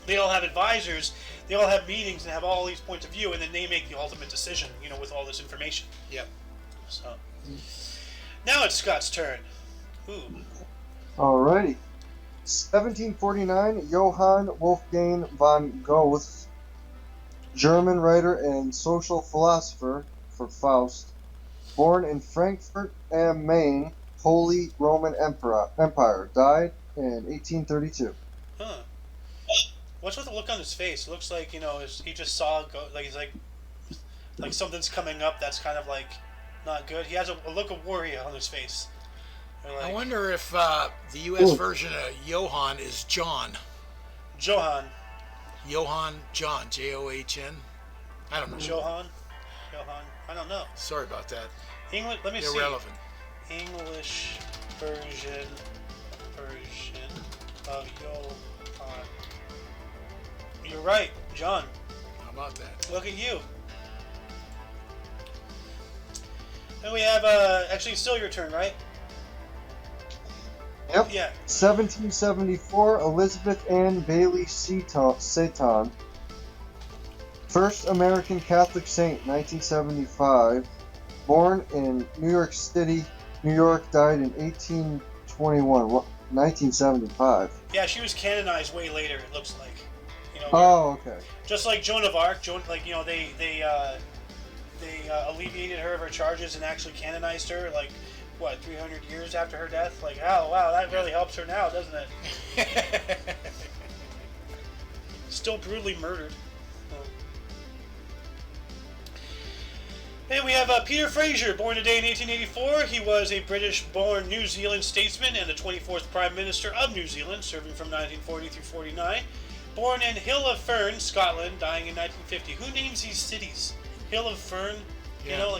They all have advisors. They all have meetings and have all these points of view, and then they make the ultimate decision, with all this information. Yep. So now it's Scott's turn. Ooh. Alrighty. 1749, Johann Wolfgang von Goethe, German writer and social philosopher for Faust, born in Frankfurt am Main, Holy Roman Empire, died in 1832. Huh. What's with the look on his face? It looks like, he just saw, he's like something's coming up that's kind of not good. He has a look of warrior on his face. I wonder if the U.S. version of Johann is John. Johann. Johann John, John. I don't know. Johann. Johann. I don't know. Sorry about that. English. Let me Irrelevant. see. English version of Johann. You're right, John. How about that? Look at you. And we have actually it's still your turn, right? Yep. Yeah. 1774, Elizabeth Ann Bailey Seton. First American Catholic saint, 1975. Born in New York City, New York, died in 1821, 1975. Yeah, she was canonized way later, it looks like. You know, Oh, okay. just like Joan of Arc, they alleviated her of her charges and actually canonized her, like, what, 300 years after her death? Like, oh, wow, that really helps her now, doesn't it? Still brutally murdered. And we have Peter Fraser, born today in 1884. He was a British-born New Zealand statesman and the 24th Prime Minister of New Zealand, serving from 1940 through 49. Born in Hill of Fern, Scotland, dying in 1950. Who names these cities? Hill of Fern? Yeah. You know,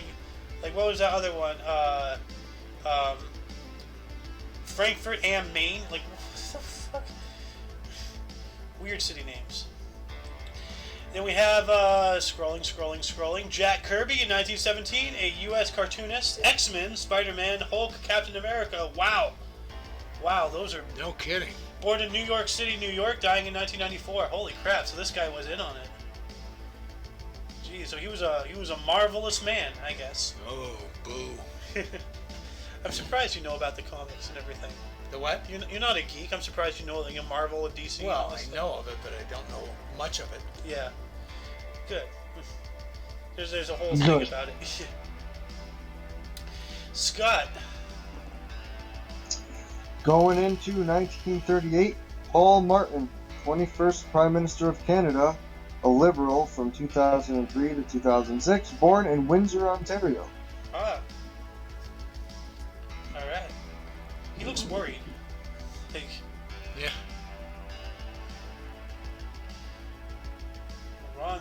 like what was that other one? Frankfurt am Maine. Like, what the fuck? Weird city names. Then we have, scrolling, Jack Kirby in 1917, a U.S. cartoonist, X-Men, Spider-Man, Hulk, Captain America. Wow, those are... No kidding. Born in New York City, New York, dying in 1994. Holy crap, so this guy was in on it. Gee, so he was a marvelous man, I guess. Oh, boo. I'm surprised you know about the comics and everything. The what? You're not a geek. I'm surprised you know like Marvel and DC. Well, I know of it, but I don't know much of it. Yeah. Good. There's a whole thing about it. Scott. Going into 1938, Paul Martin, 21st Prime Minister of Canada, a Liberal from 2003 to 2006, born in Windsor, Ontario. Ah. Alright. He looks worried. Like, Yeah.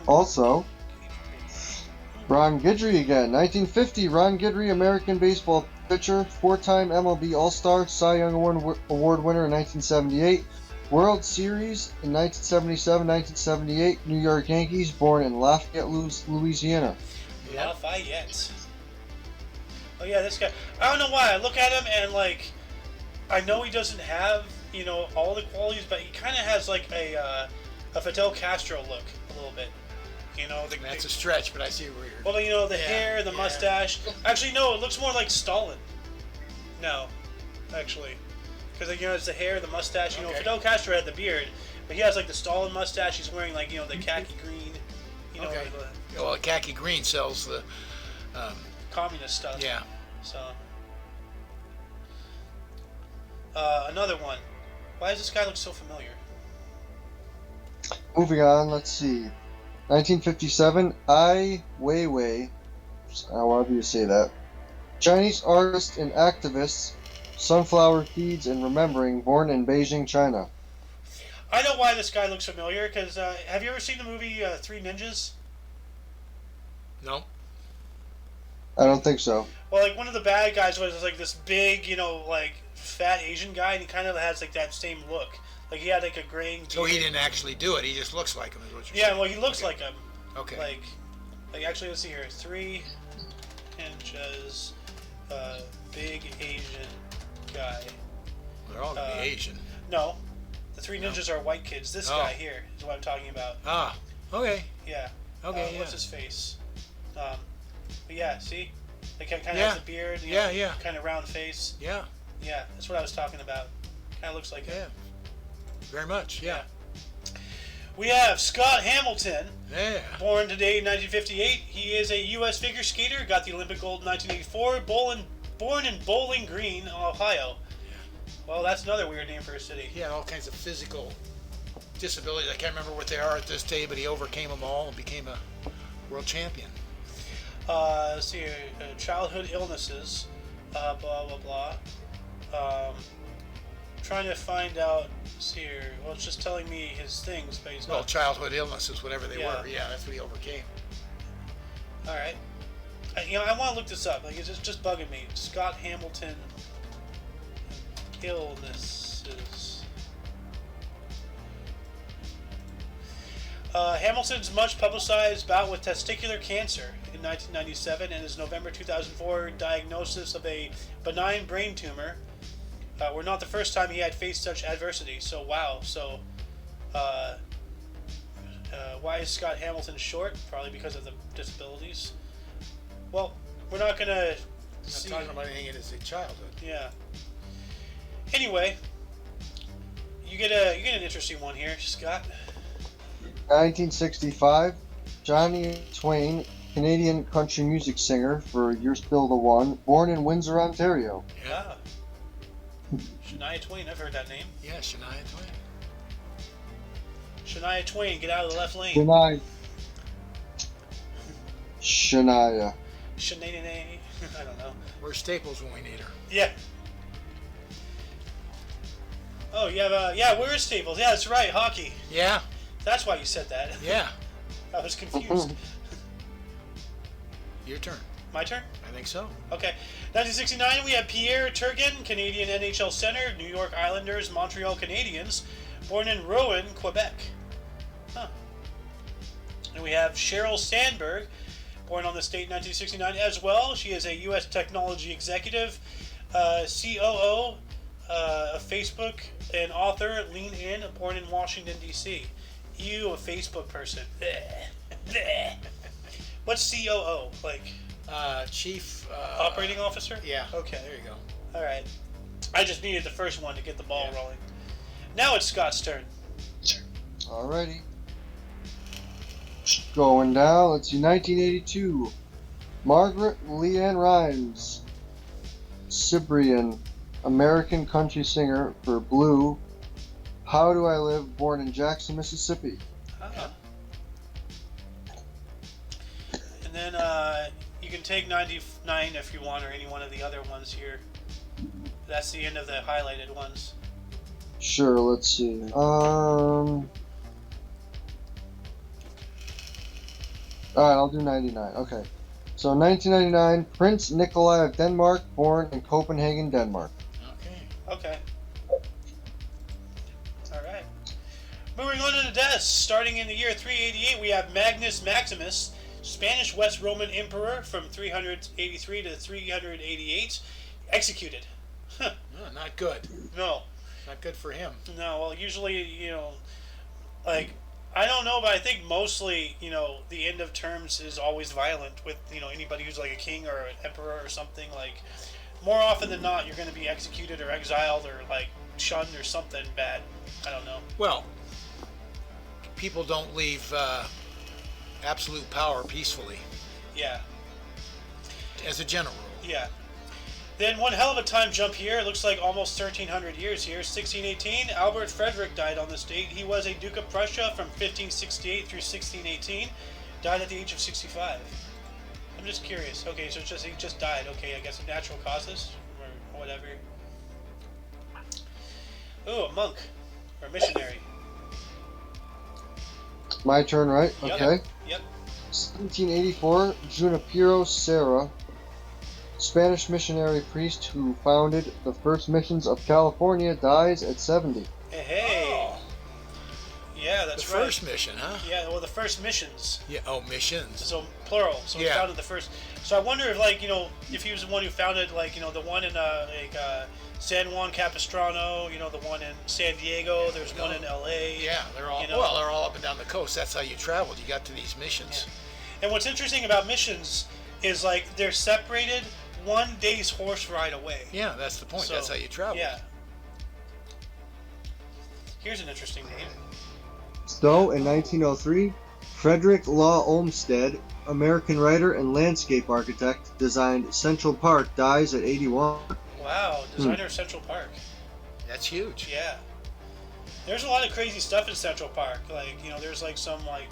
Also, Ron Guidry again. 1950, Ron Guidry, American baseball pitcher, four-time MLB All-Star, Cy Young Award winner in 1978, World Series in 1977, 1978, New York Yankees, born in Lafayette, Louisiana. Lafayette. Oh yeah, this guy. I don't know why. I look at him and like, I know he doesn't have all the qualities, but he kind of has like a Fidel Castro look a little bit. That's a stretch, but I see where you're... Well, the hair, the mustache. Actually, no, it looks more like Stalin. No, actually, because it's the hair, the mustache. Okay. Fidel Castro had the beard, but he has like the Stalin mustache. He's wearing like the khaki green. Okay. Well, khaki green sells the communist stuff. Yeah. So, another one. Why does this guy look so familiar? Moving on, let's see. 1957, Ai Weiwei, however you say that, Chinese artist and activist, Sunflower Feeds and Remembering, born in Beijing, China. I know why this guy looks familiar, because have you ever seen the movie Three Ninjas? No. I don't think so. Well, like, one of the bad guys was like this big, like, fat Asian guy, and he kind of has like that same look. Like, he had like a graying beard. So he didn't actually do it, he just looks like him, is what you're Yeah, saying. well, he looks like him. Okay. Like actually, let's see here. 3 inches, big Asian guy. They're all going to be Asian. No. The Three Ninjas are white kids. This guy here is what I'm talking about. Ah, okay. Yeah. Okay, What's his face? But yeah, see? Like, kind of Yeah. has the beard. Yeah. Kind of round face. Yeah. Yeah, that's what I was talking about. Kind of looks like Yeah. him. Very much, yeah. We have Scott Hamilton, Yeah. born today in 1958. He is a U.S. figure skater, got the Olympic gold in 1984, born in Bowling Green, Ohio. Well, that's another weird name for a city. He had all kinds of physical disabilities. I can't remember what they are at this day, but he overcame them all and became a world champion. Let's see here, childhood illnesses, blah, blah, blah. Trying to find out, let's see here, well, it's just telling me his things, but he's Well, not. childhood illnesses, whatever they Yeah. were. Yeah, that's what he overcame. All right. I want to look this up. Like, it's just bugging me. Scott Hamilton illnesses. Hamilton's much publicized bout with testicular cancer in 1997 and his November 2004 diagnosis of a benign brain tumor were not the first time he had faced such adversity. So, wow. So, why is Scott Hamilton short? Probably because of the disabilities. Well, we're not going to see... talking about anything in his childhood. Yeah. Anyway, you get an interesting one here, Scott. 1965, Johnny Twain, Canadian country music singer for You're Still the One, born in Windsor, Ontario. Yeah. Shania Twain, I've heard that name. Yeah, Shania Twain. Shania Twain, get out of the left lane. Shania. Shania. I don't know. Where's Staples when we need her? Yeah. Oh, you have where is Staples? Yeah, that's right, hockey. Yeah. That's why you said that. Yeah. I was confused. Your turn. My turn? I think so. Okay. 1969, we have Pierre Turgeon, Canadian NHL center, New York Islanders, Montreal Canadiens, born in Rouen, Quebec. Huh. And we have Sheryl Sandberg, born on this date in 1969 as well. She is a U.S. technology executive, COO of Facebook, and author, Lean In, born in Washington, D.C. You, a Facebook person. What's COO? Like... Chief... Operating Officer? Yeah. Okay. There you go. Alright. I just needed the first one to get the ball rolling. Now it's Scott's turn. Alrighty. Going down, let's see, 1982. Margaret Leanne Rhymes, Cyprian, American country singer for Blue, How Do I Live, born in Jackson, Mississippi. Uh-huh. And then you can take 99 if you want, or any one of the other ones here. That's the end of the highlighted ones. Sure, let's see. Alright, I'll do 99. Okay. So 1999, Prince Nikolai of Denmark, born in Copenhagen, Denmark. Okay. Alright. Moving on to the deaths. Starting in the year 388, we have Magnus Maximus, Spanish West Roman Emperor from 383 to 388, executed. No, not good. No. Not good for him. No, well, usually, like, I don't know, but I think mostly, the end of terms is always violent with, anybody who's like a king or an emperor or something. Like, more often than not, you're going to be executed or exiled or, like, shunned or something bad. I don't know. Well, people don't leave absolute power peacefully. Yeah. As a general rule. Yeah. Then one hell of a time jump here. It looks like almost 1,300 years here. 1618, Albert Frederick died on this date. He was a Duke of Prussia from 1568 through 1618. Died at the age of 65. I'm just curious. Okay, so he just died. Okay, I guess of natural causes or whatever. Ooh, a monk or a missionary. My turn, right? Yep. Okay. Yep. 1784, Junipero Serra, Spanish missionary priest who founded the first missions of California, dies at 70. Hey. Oh. Yeah, that's the right. first mission, huh? Yeah, well, the first missions. Yeah. Oh, missions. So plural. So he founded the first. So I wonder if, like, if he was the one who founded, like, the one in San Juan Capistrano, the one in San Diego. There's one in L.A. Yeah, they're all they're all up and down the coast. That's how you traveled. You got to these missions. Yeah. And what's interesting about missions is, like, they're separated 1 day's horse ride away. Yeah, that's the point. So, that's how you travel. Yeah. Here's an interesting name. So, in 1903, Frederick Law Olmsted, American writer and landscape architect, designed Central Park, dies at 81. Wow, designer of Central Park. That's huge. Yeah. There's a lot of crazy stuff in Central Park. Like, there's like some, like,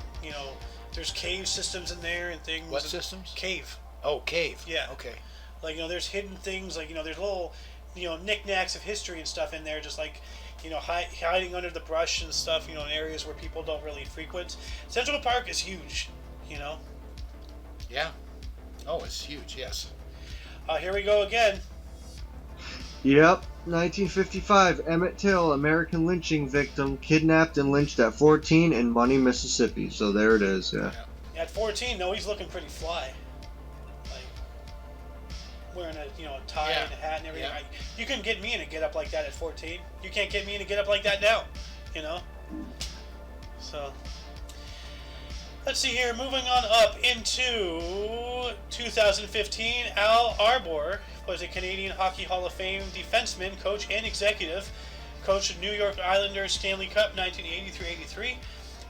there's cave systems in there and things. What systems? Cave. Oh, cave. Yeah. Okay. Like, there's hidden things, like, there's little, knickknacks of history and stuff in there, just like, hiding under the brush and stuff, in areas where people don't really frequent. Central Park is huge, Yeah. Oh, it's huge. Yes. Here we go again. Yep, 1955, Emmett Till, American lynching victim, kidnapped and lynched at 14 in Money, Mississippi. So there it is, yeah. At 14, though, he's looking pretty fly. Like, wearing a tie and a hat and everything. Yeah. You couldn't get me in a get-up like that at 14. You can't get me in a get-up like that now, So, let's see here. Moving on up into 2015, Al Arbor was a Canadian Hockey Hall of Fame defenseman, coach, and executive. Coached the New York Islanders Stanley Cup 1980 through 83.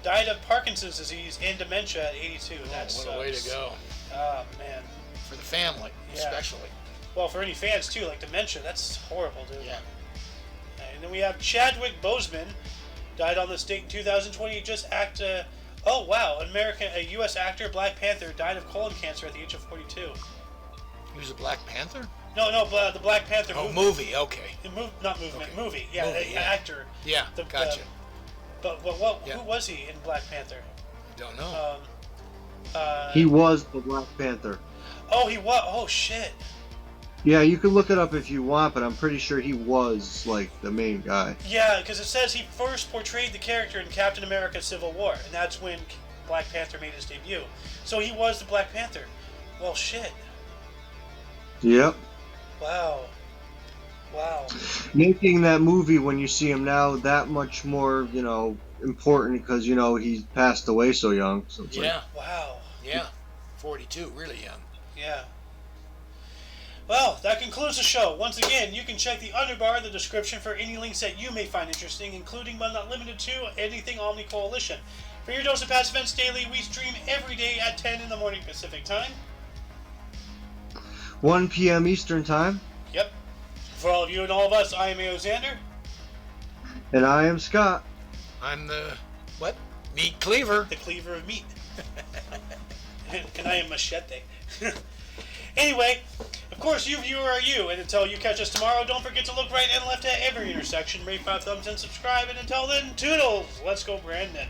Died of Parkinson's disease and dementia at 82. What a way to go. Oh, man. For the family, especially. Well, for any fans, too. Like, dementia, that's horrible, dude. Yeah. And then we have Chadwick Boseman. Died on this date in 2020. A U.S. actor, Black Panther, died of colon cancer at the age of 42. He was a Black Panther? No, the Black Panther movie. Oh, movie, okay. Not movement, Okay. movie. Yeah, Movie, actor. Yeah, gotcha. But who was he in Black Panther? Don't know. He was the Black Panther. Oh, he was. Oh, shit. Yeah, you can look it up if you want, but I'm pretty sure he was, like, the main guy. Yeah, because it says he first portrayed the character in Captain America Civil War, and that's when Black Panther made his debut. So he was the Black Panther. Well, shit. Yep. Wow. Making that movie, when you see him now, that much more, important because, he passed away so young. So it's Yeah. Wow. Yeah. 42, really young. Yeah. Well, that concludes the show. Once again, you can check the underbar of the description for any links that you may find interesting, including but not limited to anything Omni Coalition. For your dose of past events daily, we stream every day at 10 in the morning Pacific time. 1 p.m. Eastern Time. Yep. For all of you and all of us, I am A.O. Xander. And I am Scott. I'm the, meat cleaver. The cleaver of meat. And I am Machete. Anyway, of course, you viewer are you, and until you catch us tomorrow, don't forget to look right and left at every intersection, rate 5 thumbs and subscribe, and until then, toodles! Let's go, Brandon.